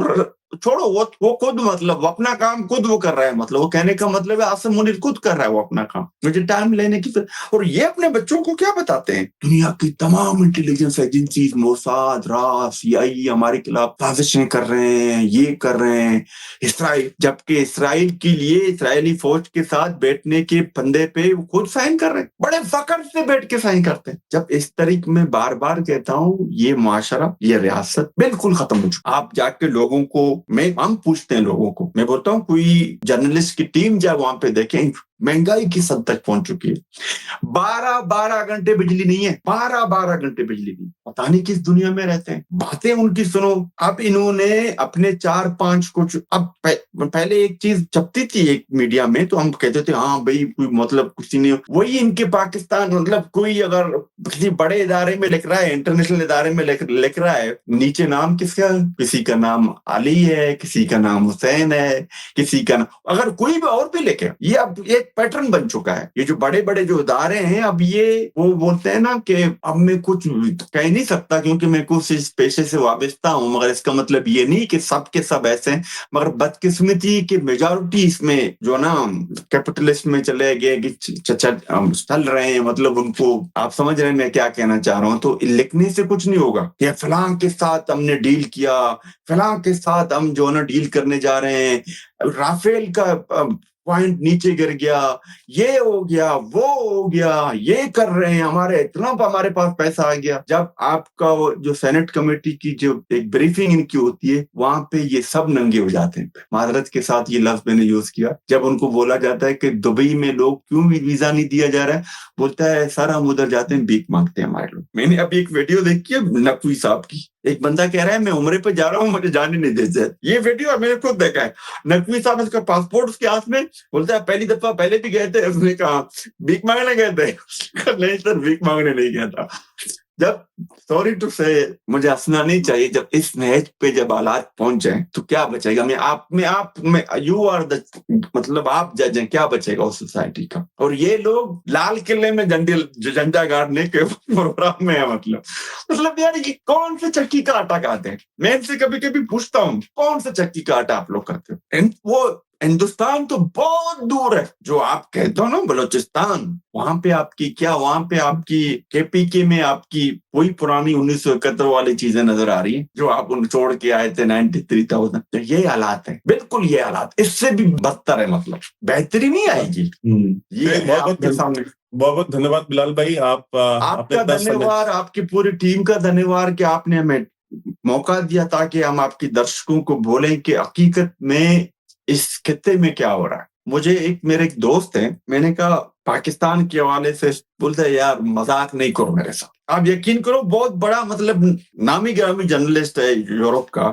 A: छोड़ो, वो खुद मतलब वो अपना काम खुद वो कर रहा है। मतलब वो कहने का मतलब है आसिम मुनीर खुद कर रहा है वो अपना काम, मुझे टाइम लेने की। और ये अपने बच्चों को क्या बताते हैं? दुनिया की तमाम intelligence agencies, Mossad, RAF, CIA हमारे खिलाफ साजिशें कर रहे हैं, ये कर रहे हैं। इसराइल, जबकि इसराइल के लिए इसराइली फौज के साथ बैठने के फंदे पे वो खुद साइन कर रहे हैं, बड़े फखर से बैठ के साइन करते हैं। जब इस तरीके में बार बार कहता हूँ ये माशरा, ये रियासत बिल्कुल खत्म हो चुकी। आप जाके लोगों को हम पूछते हैं लोगों को, मैं बोलता हूँ कोई जर्नलिस्ट की टीम जाए वहां पे देखें, महंगाई की सद तक पहुंच चुकी है। 12 घंटे बिजली नहीं है, 12 घंटे बिजली नहीं। पता नहीं किस दुनिया में रहते हैं। बातें उनकी सुनो। अब इन्होंने अपने 4-5 कुछ, अब पहले एक चीज छपती थी एक मीडिया में तो हम कहते थे हाँ भाई कोई मतलब किसी ने, वही इनके पाकिस्तान मतलब कोई अगर किसी बड़े इदारे में लिख रहा है, इंटरनेशनल इदारे में लिख रहा है, नीचे नाम किसका, किसी का नाम अली है, किसी का नाम हुसैन है, किसी का नाम, अगर कोई भी और भी लिखे, ये अब एक पैटर्न बन चुका है। ये जो बड़े बड़े जो इदारे हैं अब ये वो बोलते हैं ना कि अब मैं कुछ कह नहीं सकता क्योंकि मैं कुछ इस पेशे से वाबस्ता हूं, मगर इसका मतलब ये नहीं कि सब के सब ऐसे हैं। मगर बदकिस्मती की मेजॉरिटी इसमें जो ना कैपिटलिस्ट में चले गए कि चल रहे हैं, मतलब उनको आप समझ रहे हैं मैं क्या कहना चाह रहा हूं। तो लिखने से कुछ नहीं होगा कि फलां के साथ हमने डील किया, फलां के साथ हम जो ना डील करने जा रहे हैं, राफेल का पॉइंट नीचे गिर गया, ये हो गया, वो हो गया, ये कर रहे हैं, हमारे पास पैसा आ गया। जब आपका जो सेनेट कमेटी की जो एक ब्रीफिंग इनकी होती है वहां पे ये सब नंगे हो जाते हैं। माजरत के साथ ये लफ्ज मैंने यूज किया। जब उनको बोला जाता है कि दुबई में लोग क्यों वीजा नहीं दिया जा रहा है, बोलता है सर हम उधर जाते हैं भीख मांगते हैं हमारे लोग। मैंने अभी एक वीडियो देखी है नकवी साहब की, एक बंदा कह रहा है मैं उम्रे पे जा रहा हूँ, मुझे जाने नहीं देते। ये वीडियो मैंने खुद देखा है। नकवी साहब इसका पासपोर्ट उसके हाथ में, बोलता है पहली दफा पहले भी गए थे। उसने कहा भीख मांगने गए थे? नहीं सर भीख मांगने नहीं गया था। जब सॉरी टू से मुझे हंसना नहीं चाहिए, जब इस नहज पे जब हालात पहुंच जाए तो क्या बचेगा? यू आर द मतलब आप जज हैं, क्या बचेगा उस सोसाइटी का? और ये लोग लाल किले में झंडा गाड़ने के प्रोग्राम में है। मतलब यार ये कौन से चक्की का आटा खाते हैं? मैं इनसे कभी कभी पूछता हूँ कौन से चक्की का आटा आप लोग खाते हो? वो हिंदुस्तान तो बहुत दूर है, जो आप कहते हो ना बलोचिस्तान, वहां पे आपकी क्या, वहां पे आपकी KPK में आपकी वही पुरानी 1971 वाली चीजें नजर आ रही है जो आप उन छोड़ के आए थे 93,000। तो ये हालात है, बिल्कुल ये हालात, इससे भी बदतर है, मतलब बेहतरी नहीं आएगी। ये आपके सामने।
B: बहुत धन्यवाद बिलाल भाई,
A: आपका धन्यवाद, आपकी पूरी टीम का धन्यवाद कि आपने हमें मौका दिया ताकि हम आपके दर्शकों को बोलें कि हकीकत में इस खित्ते में क्या हो रहा है। मेरे एक दोस्त हैं, मैंने कहा पाकिस्तान के हवाले से बोलते हैं यार मजाक नहीं करो मेरे साथ। आप यकीन करो बहुत बड़ा मतलब नामी गिरामी जर्नलिस्ट है यूरोप का,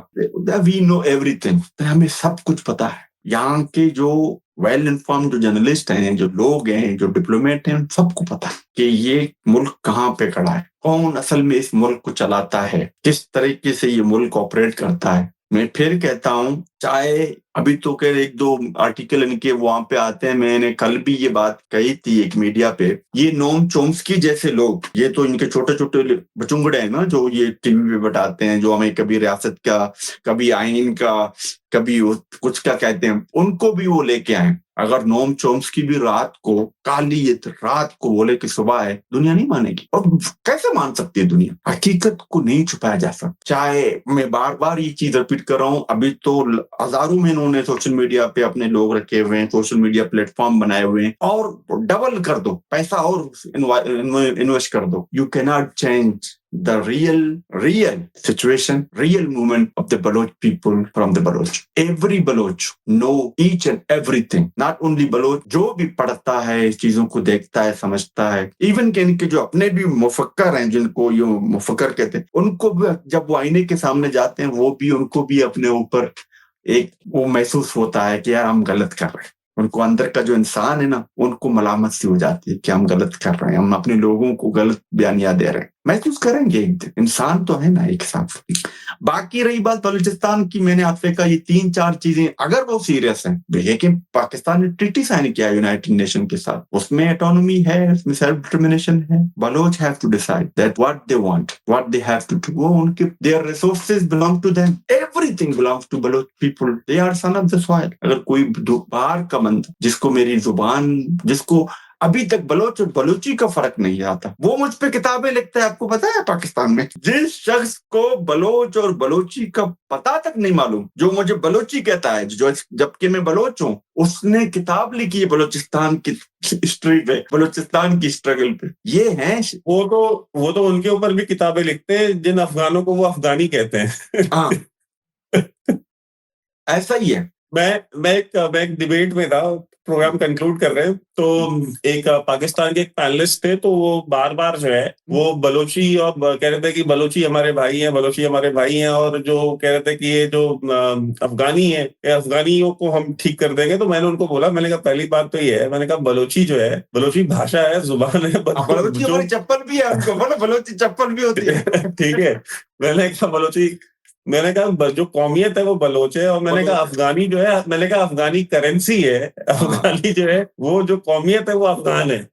A: वी नो एवरीथिंग, हमें सब कुछ पता है। यहाँ के जो वेल इन्फॉर्म जो जर्नलिस्ट हैं, जो लोग हैं, जो डिप्लोमेट हैं, सबको पता है कि ये मुल्क कहाँ पे खड़ा है, कौन असल में इस मुल्क को चलाता है, किस तरीके से ये मुल्क ऑपरेट करता है। मैं फिर कहता हूँ, चाहे अभी तो के एक दो आर्टिकल इनके वहां पे आते हैं, मैंने कल भी ये बात कही थी एक मीडिया पे, ये नोम चोम्स्की जैसे लोग, ये तो इनके छोटे छोटे बचुंगड़े हैं ना, जो ये टीवी पे बताते हैं, जो हमें कभी रियासत का, कभी आइन का, कभी कुछ का कहते हैं, उनको भी वो लेके आए। अगर नोम चोम्स्की भी रात को, काली रात को बोले कि सुबह है, दुनिया नहीं मानेगी। और कैसे मान सकती है दुनिया? हकीकत को नहीं छुपाया जा सकता। चाहे मैं बार बार ये चीज रिपीट कर रहा हूँ, अभी तो हजारों में इन्होंने सोशल मीडिया पे अपने लोग रखे हुए हैं, सोशल मीडिया प्लेटफॉर्म बनाए हुए हैं, और डबल कर दो पैसा और इन्वेस्ट कर दो। You can not change the real situation, real movement of the Baloch people from the Baloch. Every Baloch know each and everything. Not only Baloch, जो भी पढ़ता है, इस चीजों को देखता है, समझता है, इवन के इनके जो अपने भी मुफक्कर हैं, जिनको ये मुफक्कर कहते हैं, उनको भी जब वो आईने के सामने जाते हैं, वो भी उनको भी अपने ऊपर एक वो महसूस होता है कि यार हम गलत कर रहे हैं। उनको अंदर का जो इंसान है ना, उनको मलामत सी हो जाती है कि हम गलत कर रहे हैं, हम अपने लोगों को गलत बयानियां दे रहे हैं। महसूस करेंगे एक दिन, इंसान तो है ना एक साथ। बाकी रही बात बलूचिस्तान की, मैंने आपसे कहा ये 3-4 चीजें अगर वो सीरियस हैं, लेकिन पाकिस्तान ने ट्रीटी साइन किया यूनाइटेड नेशन के साथ, उसमें ऑटोनॉमी है, उसमें सेल्फ डिटर्मिनेशन है। Baloch have to decide that what they want, what they have to do. वो उनके their resources belong to them, everything belongs to Baloch people, they are son of the soil. अगर कोई बाहर का बंदा जिसको मेरी जुबान, जिसको अभी तक बलोच और बलोची का फर्क नहीं आता, वो मुझ पे किताबें लिखता है। आपको पता है पाकिस्तान में जिस शख्स को बलोच और बलोची का पता तक नहीं मालूम, जो मुझे बलोची कहता है, जो जबकि मैं बलोच हूँ, उसने किताब लिखी है बलोचिस्तान की हिस्ट्री पे, बलोचिस्तान की स्ट्रगल पे। ये है
B: वो तो उनके ऊपर भी किताबें लिखते हैं जिन अफगानों को वो अफगानी कहते हैं।
A: हाँ ऐसा ही है।
B: मैं एक डिबेट में था, प्रोग्राम कंक्लूड कर रहे हैं, तो एक पाकिस्तान के एक पैनलिस्ट थे, तो वो बार बार जो है वो बलोची और कह रहे थे कि बलोची हमारे भाई हैं, बलोची हमारे भाई हैं, और जो कह रहे थे कि ये जो अफगानी है, अफगानियों को हम ठीक कर देंगे। तो मैंने उनको बोला, मैंने कहा पहली बात तो ये है, मैंने कहा बलोची जो है, बलोची भाषा है, जुबान है,
A: बलोची हमारी चप्पल भी है, हमको बोला बलोची चप्पल भी होती है।
B: ठीक है, मैंने कहा बलोची, मैंने कहा जो कौमियत है वो बलोच है, और मैंने कहा अफगानी जो है, मैंने कहा अफगानी करेंसी है, अफगानी जो है वो जो कौमियत है वो अफगान है।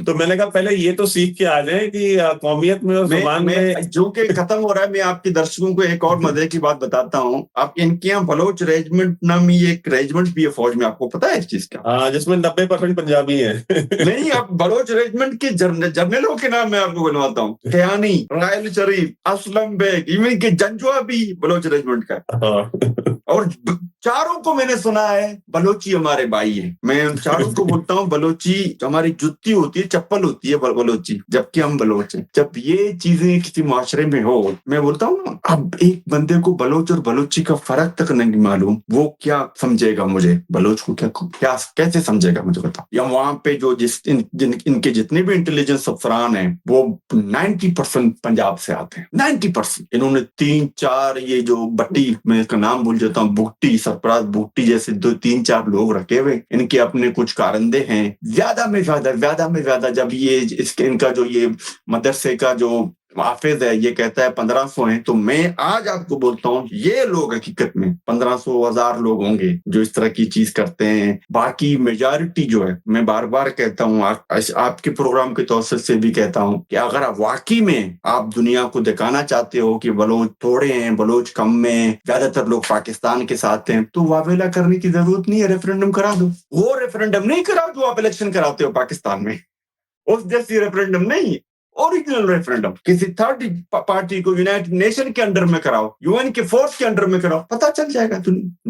B: तो मैंने कहा पहले ये तो सीख के आ जाए कि कौमियत में और जुबान में
A: जो कि खत्म हो रहा है। मैं आपके दर्शकों को एक और मजे की बात बताता हूँ। आप इनके यहाँ बलोच रेजिमेंट नामी एक रेजिमेंट भी है फौज में, आपको पता है इस चीज का?
B: हाँ, जिसमें 90% पंजाबी है।
A: नहीं, आप बलोच रेजिमेंट के जर्नलों के नाम मैं आपको बनवाता हूँ। कयानी, रायल शरीफ, असलम बेग, इवन के जंजुआ भी बलोच रेजिमेंट का। और चारों को मैंने सुना है बलोची हमारे भाई है। मैं चारों को बोलता हूँ बलोची हमारी जुत्ती होती है, चप्पल होती है बलोची, जबकि हम बलोच हैं। जब ये चीजें किसी माशरे में हो, मैं बोलता हूँ ना, अब एक बंदे को बलोच और बलोची का फर्क तक नहीं मालूम, वो क्या समझेगा मुझे? बलोच को क्या कैसे समझेगा मुझे बताओ। या वहां पे जो इनके जितने भी इंटेलिजेंस अफसरान हैं, वो 90% पंजाब से आते हैं, 90%। इन्होंने 3-4 ये जो बट्टी, मैं इसका नाम भूल जाता हूँ, बुट्टी, सरफराज बुट्टी जैसे 2-3-4 लोग रखे हुए। इनके अपने कुछ कारंदे हैं। ज्यादा में ज्यादा जब ये इनका जो ये मदरसे का जो हाफिज है ये कहता है 1500 हैं, तो मैं आज आपको बोलता हूँ ये लोग हकीकत में 1500-1000 लोग होंगे जो इस तरह की चीज करते हैं। बाकी मेजॉरिटी जो है, मैं बार बार कहता हूँ, आपके प्रोग्राम के तौर से भी कहता हूँ कि अगर आप वाकई में आप दुनिया को दिखाना चाहते हो कि बलोच थोड़े हैं, बलोच कम में, ज्यादातर लोग पाकिस्तान के साथ हैं, तो वावेला करने की जरूरत नहीं है, रेफरेंडम करा दो। वो रेफरेंडम नहीं करा जो आप इलेक्शन कराते हो पाकिस्तान में, उस जैसी रेफरेंडम नहीं, ओरिजिनल रेफरेंडम किसी थर्ड पार्टी को यूनाइटेड नेशन के अंडर में कराओ, यूएन के फोर्स के अंडर में कराओ, पता चल जाएगा।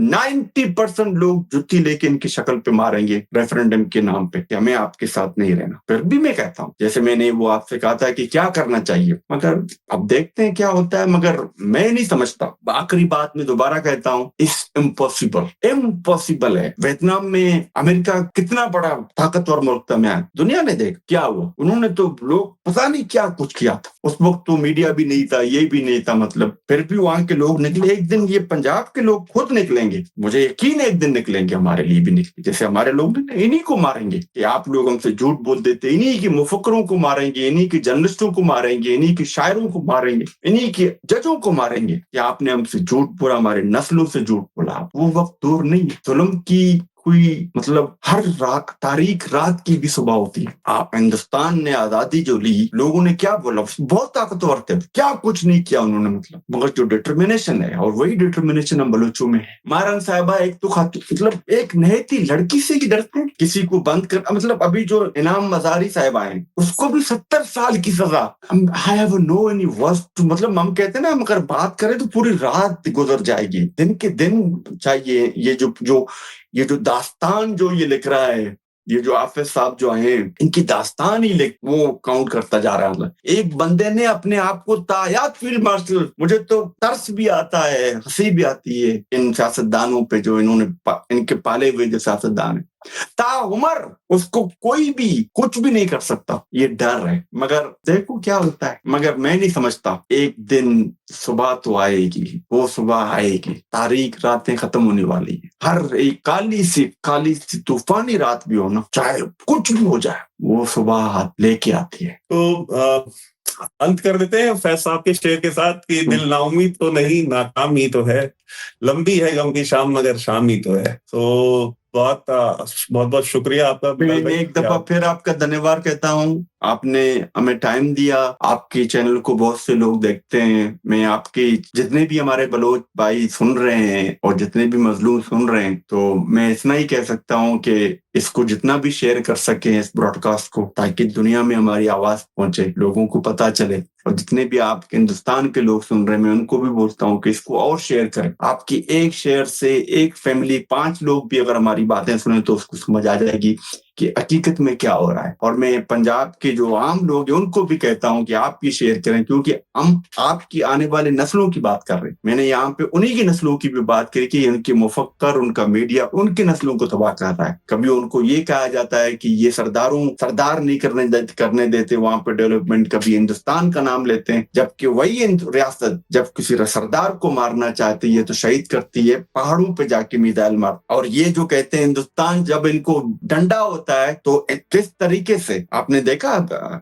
A: 90% लोग जुत्ती लेके इनकी शक्ल पे मारेंगे रेफरेंडम के नाम पे कि हमें आपके साथ नहीं रहना। फिर भी मैं कहता हूँ, जैसे मैंने वो आपसे कहा था कि क्या करना चाहिए, मगर अब देखते हैं क्या होता है। मगर मैं नहीं समझता, आखिरी बात में दोबारा कहता हूँ, इट्स इम्पॉसिबल है। वियतनाम में अमेरिका कितना बड़ा ताकतवर मुल्क था, मैं दुनिया ने देख क्या हुआ, उन्होंने तो लोग पता नहीं क्या कुछ किया था। उस वक्त तो मीडिया भी नहीं था, ये भी नहीं था, मतलब फिर भी वहां के लोग निकले। एक दिन ये पंजाब के लोग खुद निकलेंगे, मुझे यकीन है एक दिन निकलेंगे, हमारे लिए भी निकले। जैसे हमारे लोग इन्हीं को मारेंगे कि आप लोग हमसे झूठ बोल देते, इन्हीं के मुफक्करों को मारेंगे, इन्हीं के जर्नलिस्टों को मारेंगे, इन्हीं के शायरों को मारेंगे, इन्हीं के जजों को मारेंगे कि आपने हमसे झूठ बोला, हमारे नस्लों से झूठ बोला। वो वक्त दूर नहीं, जुल्म की कोई मतलब हर रात, तारीख रात की भी सुबह होती है। आप हिंदुस्तान ने आजादी जो ली, लोगों ने क्या बोला, बहुत ताकतवर थे, क्या कुछ नहीं किया उन्होंने, मतलब मगर जो डिटर्मिनेशन है, और वही डिटर्मिनेशन हम बलूचों में है। मारन साहिबा एक तो खाती, मतलब एक नहती लड़की से ही डरते हैं किसी को बंद कर। मतलब अभी जो इनाम मजारी साहिबा है, उसको भी 70 साल की सजा। I have no any worst, मतलब हम कहते हैं ना, हम अगर बात करें तो पूरी रात गुजर जाएगी, दिन के दिन चाहिए। ये जो दास्तान जो ये लिख रहा है, ये जो हाफिज साहब जो हैं, इनकी दास्तान ही वो काउंट करता जा रहा है। एक बंदे ने अपने आप को तायात फील्ड मार्शल, मुझे तो तरस भी आता है, हंसी भी आती है इन सियासतदानों पे जो इन्होंने इनके पाले हुए जो सियासतदान है। ताउमर उसको कोई भी कुछ भी नहीं कर सकता, ये डर है। मगर देखो क्या होता है। मगर मैं नहीं समझता, एक दिन सुबह तो आएगी, वो सुबह आएगी, तारीख रातें खत्म होने वाली है। हर एक काली सी तूफानी रात भी हो ना, चाहे कुछ भी हो जाए, वो सुबह हाथ लेके आती है।
B: तो अंत कर देते हैं फैज साहब के शेर के साथ कि दिल नाउमीद तो नहीं, नाकामी तो है, लंबी है गम की शाम मगर शाम ही तो है। तो बहुत बहुत शुक्रिया आपका।
A: मैं एक दफा फिर आपका धन्यवाद कहता हूँ, आपने हमें टाइम दिया। आपके चैनल को बहुत से लोग देखते हैं। मैं आपके जितने भी हमारे बलोच भाई सुन रहे हैं और जितने भी मजलूम सुन रहे हैं, तो मैं इतना ही कह सकता हूँ कि इसको जितना भी शेयर कर सके इस ब्रॉडकास्ट को, ताकि दुनिया में हमारी आवाज पहुंचे, लोगों को पता चले। और जितने भी आप हिंदुस्तान के लोग सुन रहे हैं, मैं उनको भी बोलता हूँ कि इसको और शेयर करें। आपकी एक शेयर से एक फैमिली, 5 लोग भी अगर हमारी बातें सुने तो उसको समझ आ जाएगी कि हकीकत में क्या हो रहा है। और मैं पंजाब के जो आम लोग हैं उनको भी कहता हूं कि आप भी शेयर करें, क्योंकि हम आपकी आने वाले नस्लों की बात कर रहे हैं। मैंने यहाँ पे उन्हीं की नस्लों की भी बात करी कि उनके मुफक्कर, उनका मीडिया उनकी नस्लों को तबाह कर रहा है। कभी उनको ये कहा जाता है कि ये सरदार नहीं करने देते वहां पे डेवलपमेंट, कभी हिंदुस्तान का नाम लेते हैं, जबकि वही रियासत जब किसी सरदार को मारना चाहती है तो शहीद करती है, पहाड़ों पे जाके मिसाइल मार। और ये जो कहते हैं हिंदुस्तान, जब इनको डंडा होता है तो किस तरीके से आपने देखा,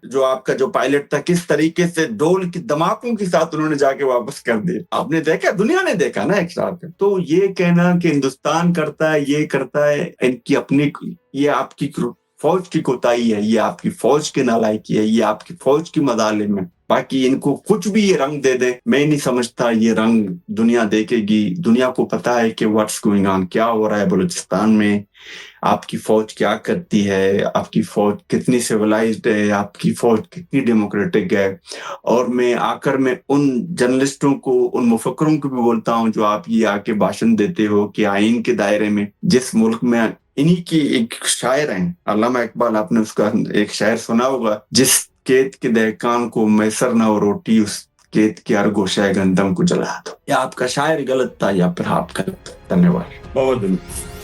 A: जो आपका जो पायलट था, किस तरीके से डोल की धमाकों के साथ उन्होंने जाके वापस कर दिए। आपने देखा, दुनिया ने देखा ना एक साथ। तो ये कहना कि हिंदुस्तान करता है, ये करता है, इनकी अपनी, ये आपकी फौज की कोताही है, ये आपकी फौज की नालायकी है, ये आपकी फौज की मजालिम है। बाकी इनको कुछ भी ये रंग दे दे, मैं नहीं समझता ये रंग दुनिया देखेगी। दुनिया को पता है कि व्हाट्स गोइंग ऑन, क्या हो रहा है बलूचिस्तान में, आपकी फौज क्या करती है, आपकी फौज कितनी सिविलाइज्ड है, आपकी फौज कितनी डेमोक्रेटिक है। और मैं आकर मैं उन जर्नलिस्टों को, उन मुफक्करों को भी बोलता हूँ जो आप ये आके भाषण देते हो कि आईन के दायरे में, जिस मुल्क में इन्हीं की एक शायर हैं अल्लामा इकबाल, आपने उसका एक शायर सुना होगा, जिस खेत के दहकान को मैसर ना हो रोटी, उस खेत के हर गोशाए गंदम को जला दो। या आपका शायर गलत था या फिर आप गलत। धन्यवाद।
B: बहुत धन्यवाद।